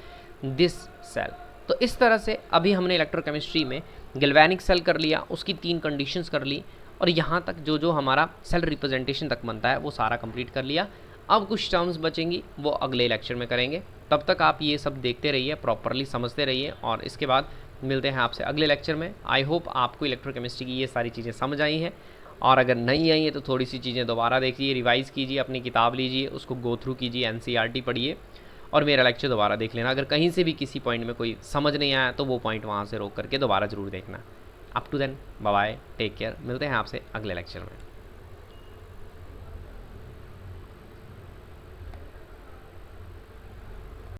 this cell. तो इस तरह से अभी हमने इलेक्ट्रोकेमिस्ट्री में गैल्वेनिक सेल कर लिया, उसकी 3 कंडीशंस कर ली, और यहाँ तक जो जो हमारा सेल रिप्रेजेंटेशन तक बनता है वो सारा कंप्लीट कर लिया। अब कुछ टर्म्स बचेंगी वो अगले लेक्चर में करेंगे। तब तक आप ये सब देखते रहिए, प्रॉपरली समझते रहिए, और इसके बाद मिलते हैं आपसे अगले लेक्चर में। आई होप आपको इलेक्ट्रोकेमिस्ट्री की ये सारी चीज़ें समझ आई हैं, और अगर नहीं आई है तो थोड़ी सी चीज़ें दोबारा देखिए, रिवाइज़ कीजिए, अपनी किताब लीजिए, उसको गो थ्रू कीजिए, एनसीईआरटी पढ़िए, और मेरा लेक्चर दोबारा देख लेना। अगर कहीं से भी किसी पॉइंट में कोई समझ नहीं आया तो वो पॉइंट वहाँ से रोक करके दोबारा ज़रूर देखना। Up to then bye bye, take care, मिलते हैं आपसे अगले लेक्चर में।